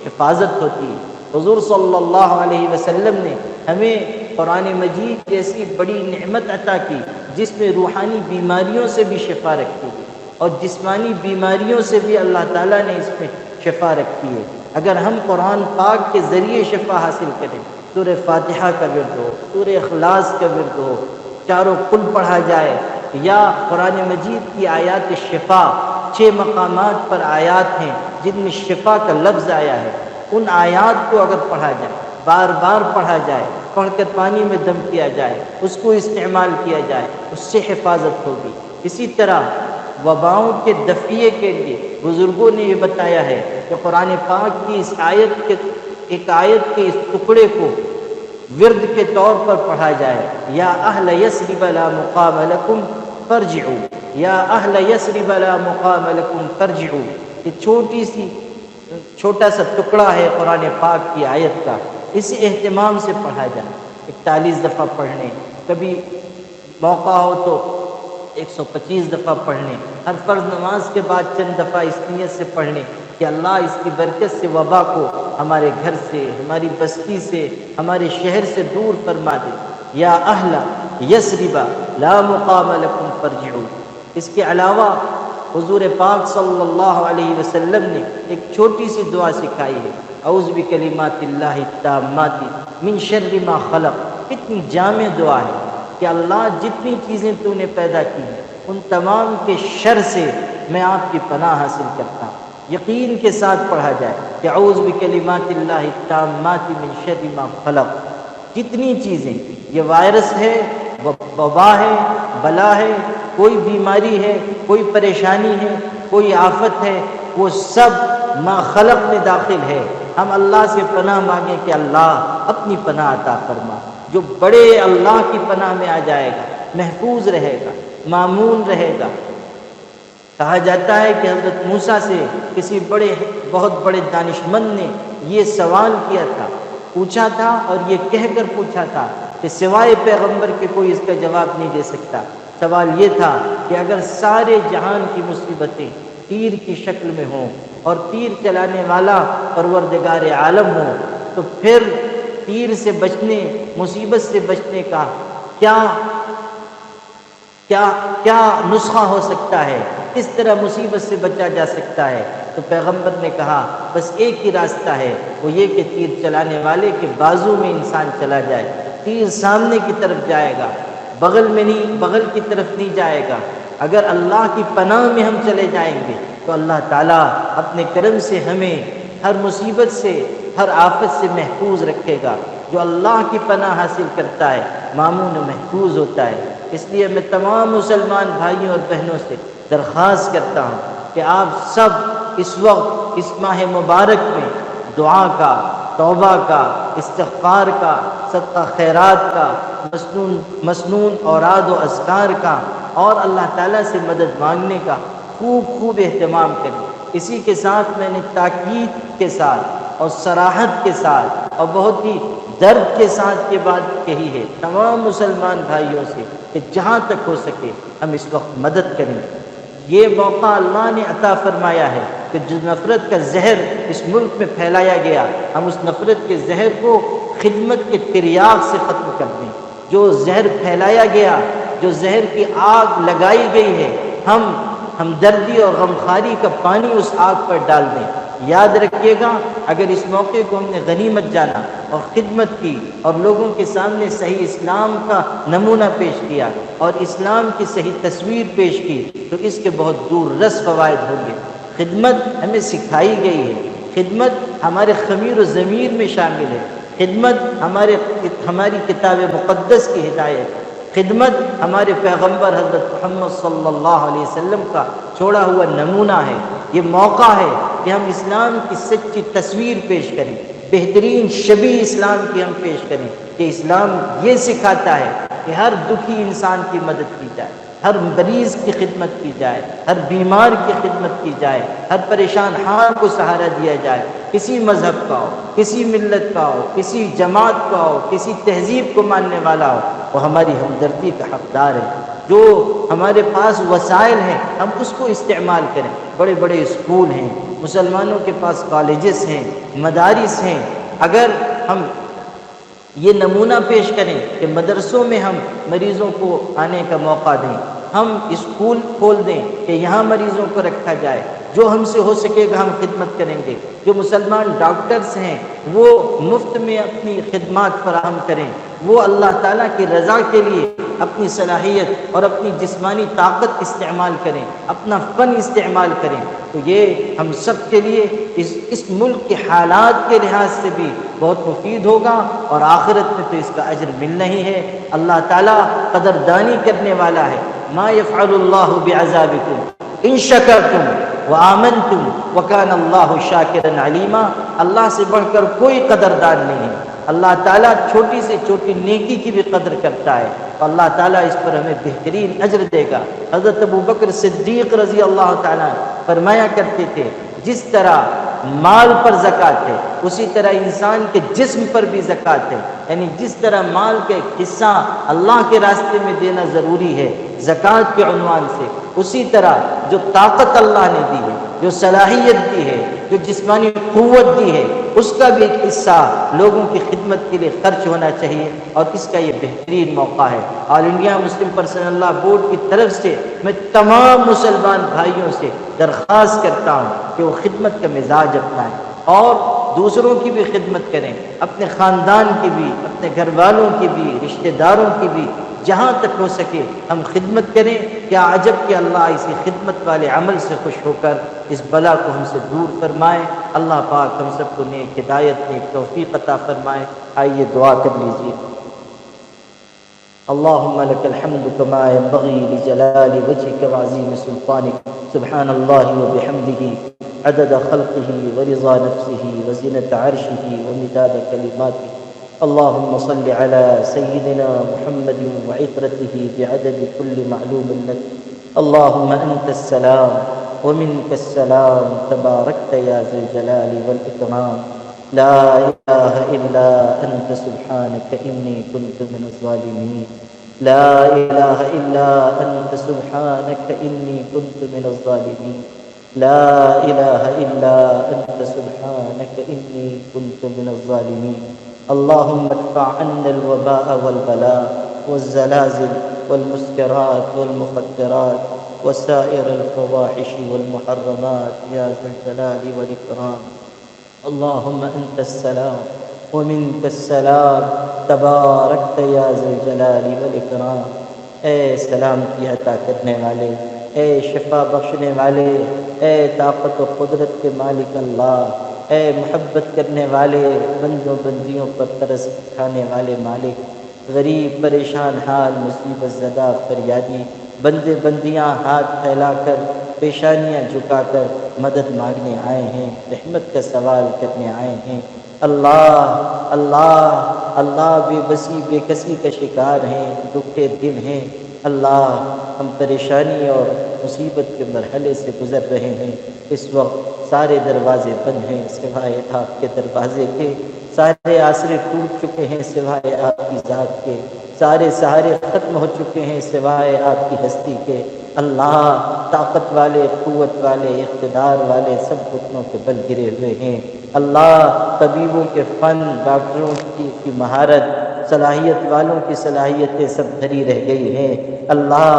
حفاظت ہوتی ہے. حضور صلی اللہ علیہ وسلم نے ہمیں قرآن مجید جیسی بڑی نعمت عطا کی جس میں روحانی بیماریوں سے بھی شفا رکھی ہے، اور جسمانی بیماریوں سے بھی اللہ تعالیٰ نے اس میں شفا رکھی ہے. اگر ہم قرآن پاک کے ذریعے شفا حاصل کریں، سورہ فاتحہ کا ورد ہو، سورہ اخلاص کا ورد ہو، چاروں کل پڑھا جائے، یا قرآن مجید کی آیات شفا، 6 مقامات پر آیات ہیں جن میں شفا کا لفظ آیا ہے، ان آیات کو اگر پڑھا جائے، بار بار پڑھا جائے، پڑھ کر پانی میں دم کیا جائے، اس کو استعمال کیا جائے، اس سے حفاظت ہوگی. اسی طرح وباؤں کے دفعے کے لیے بزرگوں نے یہ بتایا ہے کہ قرآن پاک کی اس آیت کے اس ٹکڑے کو ورد کے طور پر پڑھا جائے. یا اہل یثرب لا مقام لکم فارجعوا، یا اہل یثرب لا مقام لکم فارجعوا. یہ چھوٹا سا ٹکڑا ہے قرآن پاک کی آیت کا، اسے اہتمام سے پڑھا جائے. 41 دفعہ پڑھنے، کبھی موقع ہو تو 125 دفعہ پڑھنے. ہر فرض نماز کے بعد چند دفعہ اس نیت سے پڑھنے کہ اللہ اس کی برکت سے وبا کو ہمارے گھر سے، ہماری بستی سے، ہمارے شہر سے دور فرما دے. یا اہل یثرب لا مقام لکم فارجعوا. اس کے علاوہ حضور پاک صلی اللہ علیہ وسلم نے ایک چھوٹی سی دعا سکھائی ہے، اعوذ بکلمات اللہ التامات من شر ما خلق. کتنی جامع دعا ہے کہ اللہ جتنی چیزیں تو نے پیدا کی ہیں ان تمام کے شر سے میں آپ کی پناہ حاصل کرتا ہوں. یقین کے ساتھ پڑھا جائے کہ اعوذ بکلمات اللہ التامات من شر ما خلق. جتنی چیزیں، یہ وائرس ہے، وبا ہے، بلا ہے، کوئی بیماری ہے، کوئی پریشانی ہے، کوئی آفت ہے، وہ سب ما خلق میں داخل ہے. ہم اللہ سے پناہ مانگیں کہ اللہ اپنی پناہ عطا فرما۔ جو بڑے اللہ کی پناہ میں آ جائے گا محفوظ رہے گا، مامون رہے گا۔ کہا جاتا ہے کہ حضرت موسیٰ سے کسی بہت بڑے دانشمند نے یہ سوال کیا تھا، پوچھا تھا، اور یہ کہہ کر پوچھا تھا کہ سوائے پیغمبر کے کوئی اس کا جواب نہیں دے سکتا۔ سوال یہ تھا کہ اگر سارے جہان کی مصیبتیں تیر کی شکل میں ہوں اور تیر چلانے والا پروردگار عالم ہو، تو پھر تیر سے بچنے، مصیبت سے بچنے کا کیا نسخہ ہو سکتا ہے؟ کس طرح مصیبت سے بچا جا سکتا ہے؟ تو پیغمبر نے کہا بس ایک ہی راستہ ہے، وہ یہ کہ تیر چلانے والے کے بازو میں انسان چلا جائے، تیر سامنے کی طرف جائے گا، بغل میں نہیں، بغل کی طرف نہیں جائے گا۔ اگر اللہ کی پناہ میں ہم چلے جائیں گے تو اللہ تعالیٰ اپنے کرم سے ہمیں ہر مصیبت سے، ہر آفت سے محفوظ رکھے گا۔ جو اللہ کی پناہ حاصل کرتا ہے مامون و محفوظ ہوتا ہے۔ اس لیے میں تمام مسلمان بھائیوں اور بہنوں سے درخواست کرتا ہوں کہ آپ سب اس وقت اس ماہ مبارک میں دعا کا، توبہ کا، استغفار کا، صدقہ خیرات کا، مسنون اوراد و اذکار کا، اور اللہ تعالیٰ سے مدد مانگنے کا خوب اہتمام کریں۔ اسی کے ساتھ میں نے تاکید کے ساتھ اور صراحت کے ساتھ اور بہت ہی درد کے ساتھ یہ بات کہی ہے تمام مسلمان بھائیوں سے کہ جہاں تک ہو سکے ہم اس وقت مدد کریں۔ یہ موقع اللہ نے عطا فرمایا ہے کہ جو نفرت کا زہر اس ملک میں پھیلایا گیا، ہم اس نفرت کے زہر کو خدمت کے تریاق سے ختم کر دیں۔ جو زہر پھیلایا گیا، جو زہر کی آگ لگائی گئی ہے، ہم ہمدردی اور غمخواری کا پانی اس آگ پر ڈال دیں۔ یاد رکھیے گا، اگر اس موقع کو ہم نے غنیمت جانا اور خدمت کی اور لوگوں کے سامنے صحیح اسلام کا نمونہ پیش کیا اور اسلام کی صحیح تصویر پیش کی، تو اس کے بہت دور رس فوائد ہوں گے۔ خدمت ہمیں سکھائی گئی ہے، خدمت ہمارے خمیر و ضمیر میں شامل ہے، خدمت ہماری کتاب مقدس کی ہدایت ہے، خدمت ہمارے پیغمبر حضرت محمد صلی اللہ علیہ وسلم کا چھوڑا ہوا نمونہ ہے۔ یہ موقع ہے کہ ہم اسلام کی سچی تصویر پیش کریں، بہترین شبیہ اسلام کی ہم پیش کریں کہ اسلام یہ سکھاتا ہے کہ ہر دکھی انسان کی مدد کی جائے، ہر مریض کی خدمت کی جائے، ہر بیمار کی خدمت کی جائے، ہر پریشان حال کو سہارا دیا جائے، کسی مذہب کا ہو، کسی ملت کا ہو، کسی جماعت کا ہو، کسی تہذیب کو ماننے والا ہو، وہ ہماری ہمدردی کا حقدار ہے۔ جو ہمارے پاس وسائل ہیں ہم اس کو استعمال کریں۔ بڑے بڑے اسکول ہیں، مسلمانوں کے پاس کالجز ہیں، مدارس ہیں، اگر ہم یہ نمونہ پیش کریں کہ مدرسوں میں ہم مریضوں کو آنے کا موقع دیں، ہم اسکول کھول دیں کہ یہاں مریضوں کو رکھا جائے، جو ہم سے ہو سکے گا ہم خدمت کریں گے۔ جو مسلمان ڈاکٹرز ہیں وہ مفت میں اپنی خدمات فراہم کریں، وہ اللہ تعالیٰ کی رضا کے لیے اپنی صلاحیت اور اپنی جسمانی طاقت استعمال کریں، اپنا فن استعمال کریں، تو یہ ہم سب کے لیے اس ملک کے حالات کے لحاظ سے بھی بہت مفید ہوگا، اور آخرت میں تو اس کا اجر ملنا ہی ہے۔ اللہ تعالیٰ قدردانی کرنے والا ہے۔ ما یفعل اللہ بعذابکم ان شکرتم وآمنتم وکان اللہ شاکرا علیما۔ اللہ سے بڑھ کر کوئی قدردان نہیں ہے۔ اللہ تعالیٰ چھوٹی سے چھوٹی نیکی کی بھی قدر کرتا ہے، اور اللہ تعالیٰ اس پر ہمیں بہترین اجر دے گا۔ حضرت ابوبکر صدیق رضی اللہ تعالیٰ فرمایا کرتے تھے جس طرح مال پر زکوٰۃ ہے اسی طرح انسان کے جسم پر بھی زکوٰۃ ہے، یعنی جس طرح مال کا ایک حصہ اللہ کے راستے میں دینا ضروری ہے زکوٰۃ کے عنوان سے، اسی طرح جو طاقت اللہ نے دی ہے، جو صلاحیت دی ہے، جو جسمانی قوت دی ہے، اس کا بھی ایک حصہ لوگوں کی خدمت کے لیے خرچ ہونا چاہیے، اور اس کا یہ بہترین موقع ہے۔ All India Muslim Personal Law Board کی طرف سے میں تمام مسلمان بھائیوں سے درخواست کرتا ہوں کہ وہ خدمت کا مزاج اپنائیں اور دوسروں کی بھی خدمت کریں، اپنے خاندان کی بھی، اپنے گھر والوں کی بھی، رشتہ داروں کی بھی، جہاں تک ہو سکے ہم خدمت کریں۔ کیا عجب کہ اللہ اسی خدمت والے عمل سے خوش ہو کر اس بلا کو ہم سے دور فرمائے۔ اللہ پاک ہم سب کو نیک ہدایت، نیک توفیق عطا فرمائے۔ آئیے دعا کر لیجیے۔ اللهم لك الحمد كما ينبغي لجلال وجهك وعظيم سلطانك، سبحان الله وبحمده عدد خلقه ورضا نفسه وزنة عرشه ومداد كلماته. اللهم صل على سيدنا محمد وعترته بعدد كل معلوم لك. اللهم أنت السلام ومنك السلام، تباركت يا ذا الجلال والإكرام. لا إله إلا أنت سبحانك إني كنت من الظالمين. لا إله إلا أنت سبحانك إني كنت من الظالمين. لا إله إلا أنت سبحانك إني كنت من الظالمين. اللهم ادفع عنا الوباء والبلاء والزلازل والمسكرات والمخدرات وسائر الفواحش والمحرمات يا ذا الجلال والإكرام. اللهم أنت السلام ومنك السلام، تباركت یا ذا الجلال والإکرام. اے سلامتی عطا کرنے والے، اے شفا بخشنے والے، اے طاقت و قدرت کے مالک اللہ، اے محبت کرنے والے، بندوں بندیوں پر ترس کھانے والے مالک، غریب پریشان حال مصیبت زدہ فریادی بندے بندیاں ہاتھ پھیلا کر پیشانیاں جھکا کر مدد مانگنے آئے ہیں، رحمت کا سوال کرنے آئے ہیں. اللہ اللہ اللہ، بے بسی بے کسی کا شکار ہیں، دکھے دل ہیں. اللہ ہم پریشانی اور مصیبت کے مرحلے سے گزر رہے ہیں. اس وقت سارے دروازے بند ہیں سوائے آپ کے دروازے کے، سارے آسرے ٹوٹ چکے ہیں سوائے آپ کی ذات کے، سارے سہارے ختم ہو چکے ہیں سوائے آپ کی ہستی کے. اللہ طاقت والے، قوت والے، اقتدار والے سب گھٹنوں کے بل گرے ہوئے ہیں. اللہ طبیبوں کے فن، ڈاکٹروں کی مہارت، صلاحیت والوں کی صلاحیتیں سب دھری رہ گئی ہیں. اللہ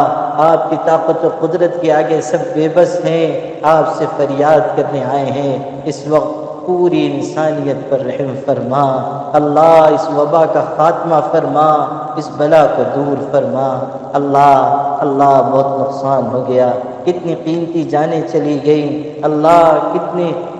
آپ کی طاقت و قدرت کے آگے سب بے بس ہیں، آپ سے فریاد کرنے آئے ہیں. اس وقت پوری انسانیت پر رحم فرما. اللہ اس وبا کا خاتمہ فرما، اس بلا کو دور فرما. اللہ بہت نقصان ہو گیا، کتنی قیمتی جانیں چلی گئیں. اللہ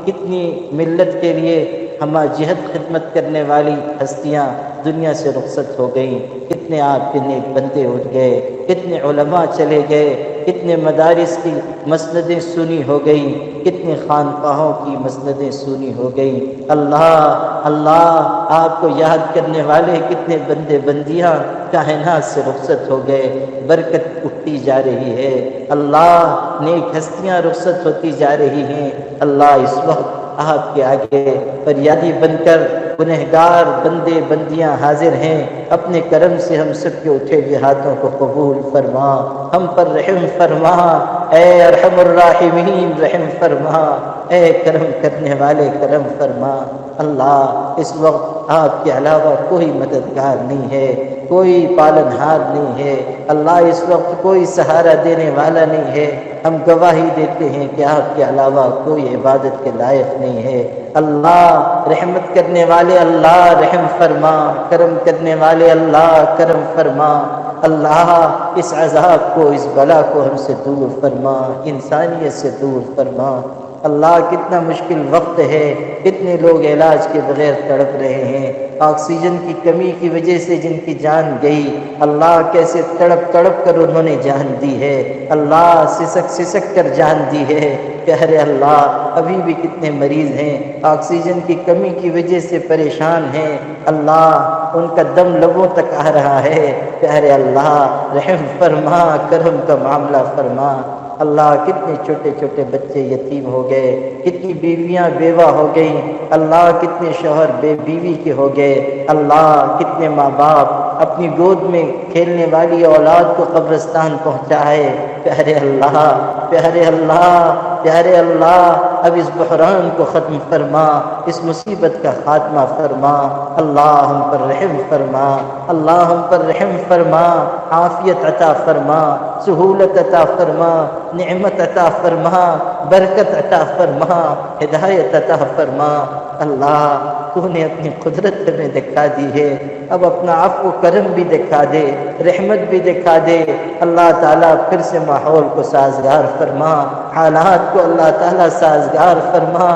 کتنی ملت کے لیے ہمہ جہت خدمت کرنے والی ہستیاں دنیا سے رخصت ہو گئیں. کتنے آپ کے نیک بندے اٹھ گئے، کتنے علماء چلے گئے، کتنے مدارس کی مسندیں سنی ہو گئیں، کتنے خانقاہوں کی مسندیں سنی ہو گئیں. اللہ آپ کو یاد کرنے والے کتنے بندے بندیاں کائنات سے رخصت ہو گئے. برکت اٹھتی جا رہی ہے. اللہ نیک ہستیاں رخصت ہوتی جا رہی ہیں. اللہ اس وقت آپ کے آگے فریادی بن کر گنہگار بندے بندیاں حاضر ہیں. اپنے کرم سے ہم سب کے اٹھے ہوئے ہاتھوں کو قبول فرما، ہم پر رحم فرما. اے ارحم الراحمین رحم فرما، اے کرم کرنے والے کرم فرما. اللہ اس وقت آپ کے علاوہ کوئی مددگار نہیں ہے، کوئی پالنہار نہیں ہے. اللہ اس وقت کوئی سہارا دینے والا نہیں ہے. ہم گواہی دیتے ہیں کہ آپ کے علاوہ کوئی عبادت کے لائق نہیں ہے. اللہ رحمت کرنے والے اللہ رحم فرما، کرم کرنے والے اللہ کرم فرما. اللہ اس عذاب کو، اس بلا کو ہم سے دور فرما، انسانیت سے دور فرما. اللہ کتنا مشکل وقت ہے، کتنے لوگ علاج کے بغیر تڑپ رہے ہیں. آکسیجن کی کمی کی وجہ سے جن کی جان گئی، اللہ کیسے تڑپ تڑپ کر انہوں نے جان دی ہے. اللہ سسک سسک کر جان دی ہے. پیارے اللہ ابھی بھی کتنے مریض ہیں، آکسیجن کی کمی کی وجہ سے پریشان ہیں. اللہ ان کا دم لبوں تک آ رہا ہے. پیارے اللہ رحم فرما، کرم کا معاملہ فرما. اللہ کتنے چھوٹے چھوٹے بچے یتیم ہو گئے، کتنی بیویاں بیوہ ہو گئیں. اللہ کتنے شوہر بے بیوی کے ہو گئے. اللہ کتنے ماں باپ اپنی گود میں کھیلنے والی اولاد کو قبرستان پہنچائے. پیارے اللہ پیارے اللہ پیارے اللہ اب اس بحران کو ختم فرما، اس مصیبت کا خاتمہ فرما. اللہ ہم پر رحم فرما، اللہ ہم پر رحم فرما. عافیت عطا فرما، سہولت عطا فرما، نعمت عطا فرما، برکت عطا فرما، ہدایت عطا فرما. اللہ تو نے اپنی قدرت ہمیں دکھا دی ہے، اب اپنا عفو و کرم بھی دکھا دے، رحمت بھی دکھا دے. اللہ تعالیٰ پھر سے ماحول کو سازگار فرما، حالات کو اللہ تعالیٰ سازگار فرما.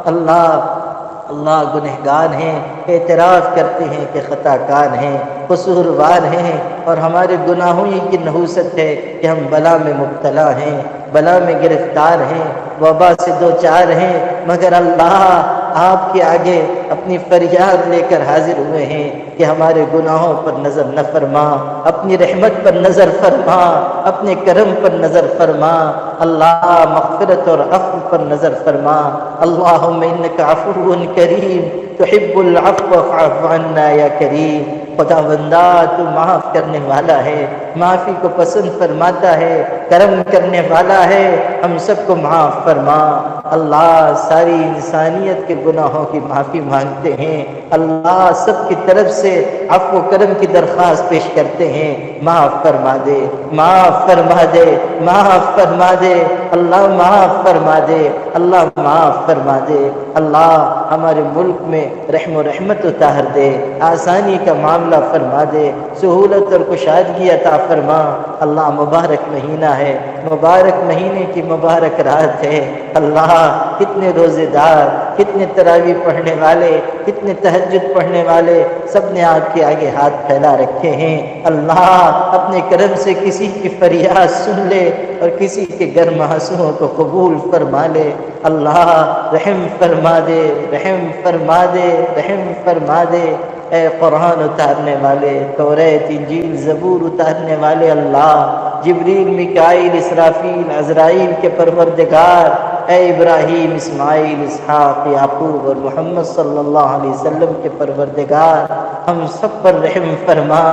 اللہ گنہگار ہیں، اعتراف کرتے ہیں کہ خطا کار ہیں. قصوروار ہیں اور ہمارے گناہوں ہی کی نحوست ہے کہ ہم بلا میں مبتلا ہیں، بلا میں گرفتار ہیں، وبا سے دوچار ہیں، مگر اللہ آپ کے آگے اپنی فریاد لے کر حاضر ہوئے ہیں کہ ہمارے گناہوں پر نظر نہ فرما، اپنی رحمت پر نظر فرما، اپنے کرم پر نظر فرما، اللہ مغفرت اور عفو پر نظر فرما۔ اللہم انک عفو کریم تحب العفو فاعف عنا یا کریم۔ خدا بندہ تو معاف کرنے والا ہے، معافی کو پسند فرماتا ہے، کرم کرنے والا ہے، ہم سب کو معاف فرما۔ اللہ ساری انسانیت کے گناہوں کی معافی مانگتے ہیں، اللہ سب کی طرف سے عفو و کرم کی درخواست پیش کرتے ہیں، معاف فرما دے، معاف فرما دے، معاف فرما دے، اللہ معاف فرما دے، اللہ معاف فرما دے۔ اللہ ہمارے ملک میں رحم و رحمت اتار دے، آسانی کا معاملہ فرما دے، سہولت اور کشادگی عطا فرما۔ اللہ مبارک مہینہ ہے، مبارک مہینے کی مبارک رات ہے، اللہ کتنے روزے دار، کتنے تراویح پڑھنے والے، کتنے تہجد پڑھنے والے، سب نے آپ کے آگے ہاتھ پھیلا رکھے ہیں۔ اللہ اپنے کرم سے کسی کی فریاد سن لے اور کسی کے گرم آنسوؤں کو قبول فرما لے۔ اللہ رحم فرما دے، رحم فرما دے، رحم فرما دے۔ اے قرآن اتارنے والے، توریت انجیل زبور اتارنے والے اللہ، جبریل میکائیل اسرافیل عزرائیل کے پروردگار، اے ابراہیم اسماعیل اسحاق یعقوب اور محمد صلی اللہ علیہ وسلم کے پروردگار، ہم سب پر رحم فرما۔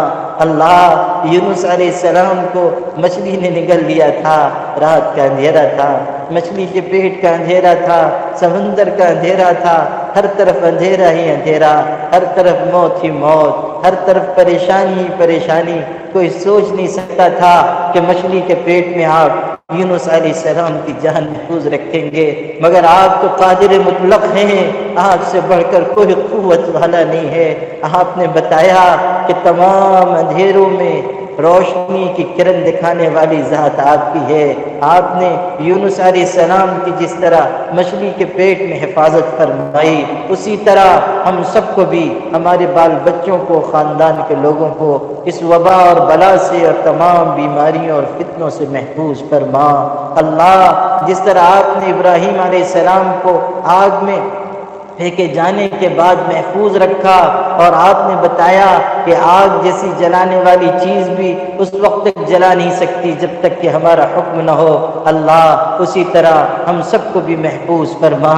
اللہ یونس علیہ السلام کو مچھلی نے نگل لیا تھا، رات کا اندھیرا تھا، مچھلی کے پیٹ کا اندھیرا تھا، سمندر کا اندھیرا تھا، ہر طرف اندھیرا ہی اندھیرا، ہر طرف موت ہی موت، ہر طرف پریشانی ہی پریشانی۔ کوئی سوچ نہیں سکتا تھا کہ مچھلی کے پیٹ میں آپ یونس علیہ السلام کی جان محفوظ رکھیں گے، مگر آپ تو قادر مطلق ہیں، آپ سے بڑھ کر کوئی قوت والا نہیں ہے۔ آپ نے بتایا کہ تمام اندھیروں میں روشنی کی کرن دکھانے والی ذات آپ کی ہے۔ آپ نے یونس علیہ السلام کی جس طرح مچھلی کے پیٹ میں حفاظت فرمائی، اسی طرح ہم سب کو بھی، ہمارے بال بچوں کو، خاندان کے لوگوں کو اس وبا اور بلا سے اور تمام بیماریوں اور فتنوں سے محفوظ فرما۔ اللہ جس طرح آپ نے ابراہیم علیہ السلام کو آگ میں پھینکے جانے کے بعد محفوظ رکھا، اور آپ نے بتایا کہ آگ جیسی جلانے والی چیز بھی اس وقت تک جلا نہیں سکتی جب تک کہ ہمارا حکم نہ ہو، اللہ اسی طرح ہم سب کو بھی محفوظ فرما۔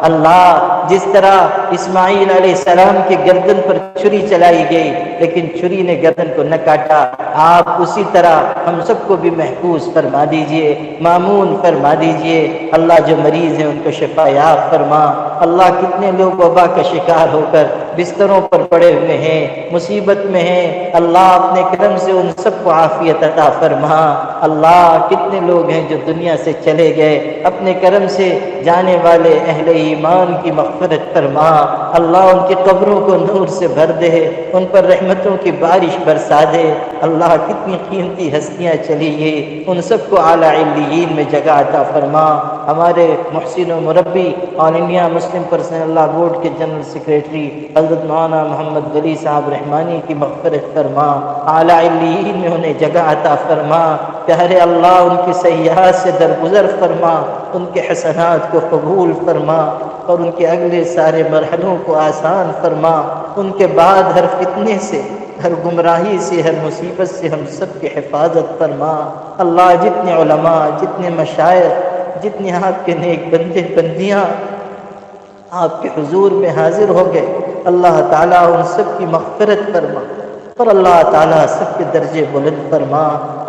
اللہ جس طرح اسماعیل علیہ السلام کے گردن پر چھری چلائی گئی لیکن چھری نے گردن کو نہ کاٹا، آپ اسی طرح ہم سب کو بھی محفوظ فرما دیجئے، مامون فرما دیجئے۔ اللہ جو مریض ہیں ان کو شفا یاب فرما۔ اللہ کتنے لوگ وبا کا شکار ہو کر بستروں پر پڑے ہوئے ہیں، مصیبت میں ہیں، اللہ اپنے کرم سے ان سب کو عافیت عطا فرما۔ اللہ کتنے لوگ ہیں جو دنیا سے چلے گئے، اپنے کرم سے جانے والے اہل ایمان کی مغفرت فرما۔ اللہ ان کی قبروں کو نور سے بھر دے، ان پر رحمتوں کی بارش برسا دے۔ اللہ کتنی قیمتی ہستیاں چلی گئی، ان سب کو اعلیٰ علیین میں جگہ عطا فرما۔ ہمارے محسن و مربی All India Muslim Personal Law Board کے جنرل سیکریٹری حضرت مولانا محمد ولی صاحب رحمانی کی مغفرت فرما، اعلیٰ علیین میں انہیں جگہ عطا فرما۔ پیارے اللہ ان کی سیاحت سے درگزر فرما، ان کے حسنات کو قبول فرما اور ان کے اگلے سارے مرحلوں کو آسان فرما۔ ان کے بعد ہر فتنے سے، ہر گمراہی سے، ہر مصیبت سے ہم سب کی حفاظت فرما۔ اللہ جتنے علماء، جتنے مشائخ، جتنے آپ کے نیک بندے بندیاں آپ کے حضور میں حاضر ہو گئے، اللہ تعالیٰ ان سب کی مغفرت فرما اور اللہ تعالیٰ سب کے درجے بلند فرما۔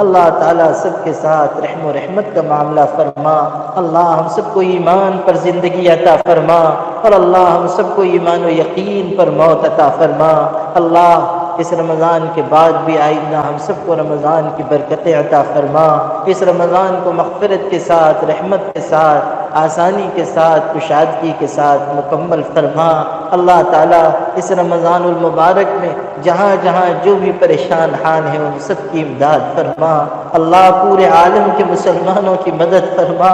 اللہ تعالیٰ سب کے ساتھ رحم و رحمت کا معاملہ فرما۔ اللہ ہم سب کو ایمان پر زندگی عطا فرما اور اللہ ہم سب کو ایمان و یقین پر موت عطا فرما۔ اللہ اس رمضان کے بعد بھی آئندہ ہم سب کو رمضان کی برکتیں عطا فرما۔ اس رمضان کو مغفرت کے ساتھ، رحمت کے ساتھ، آسانی کے ساتھ، کشادگی کے ساتھ مکمل فرما۔ اللہ تعالیٰ اس رمضان المبارک میں جہاں جہاں جو بھی پریشان حال ہیں ان سب کی امداد فرما۔ اللہ پورے عالم کے مسلمانوں کی مدد فرما،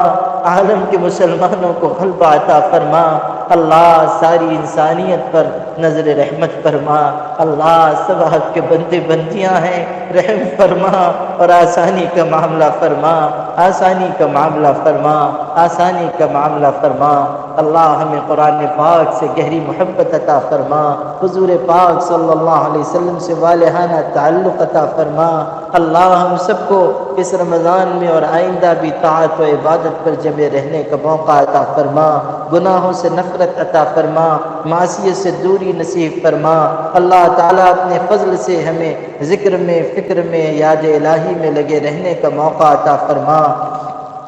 عالم کے مسلمانوں کو غلبہ عطا فرما۔ اللہ ساری انسانیت پر نظر رحمت فرما، اللہ سب حق کے بندے بندیاں ہیں، رحم فرما اور آسانی کا معاملہ فرما، آسانی کا معاملہ فرما، آسانی کا معاملہ فرما۔ اللہ ہمیں قرآن پاک سے گہری محبت عطا فرما، حضور پاک صلی اللہ علیہ وسلم سے والہانہ تعلق عطا فرما۔ اللہ ہم سب کو اس رمضان میں اور آئندہ بھی طاعت و عبادت پر جمے رہنے کا موقع عطا فرما، گناہوں سے نفرت عطا فرما، معصیت سے دوری نصیب فرما۔ اللہ تعالیٰ اپنے فضل سے ہمیں ذکر میں، فکر میں، یاد الہی میں لگے رہنے کا موقع عطا فرما۔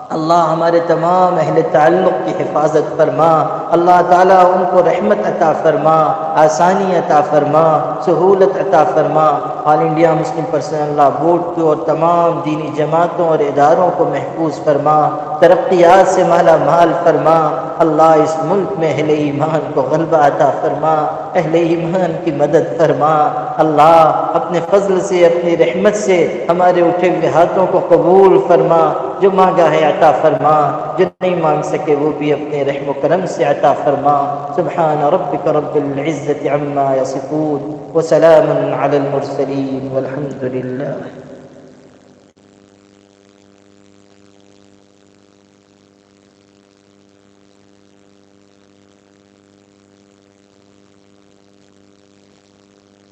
اللہ ہمارے تمام اہل تعلق کی حفاظت فرما، اللہ تعالیٰ ان کو رحمت عطا فرما، آسانی عطا فرما، سہولت عطا فرما۔ All India Muslim Personal Law Board کو اور تمام دینی جماعتوں اور اداروں کو محفوظ فرما، ترقیات سے مالا مال فرما۔ اللہ اس ملک میں اہل ایمان کو غلبہ عطا فرما، اہل ایمان کی مدد فرما۔ اللہ اپنے فضل سے، اپنی رحمت سے ہمارے اٹھے ہوئے ہاتھوں کو قبول فرما، جو مانگا ہے عطا فرما، جو نہیں مانگ سکے وہ بھی اپنے رحم و کرم سے عطا فرما۔ سبحان ربک رب العزت عما یصفون وسلام علی المرسلین والحمد للہ۔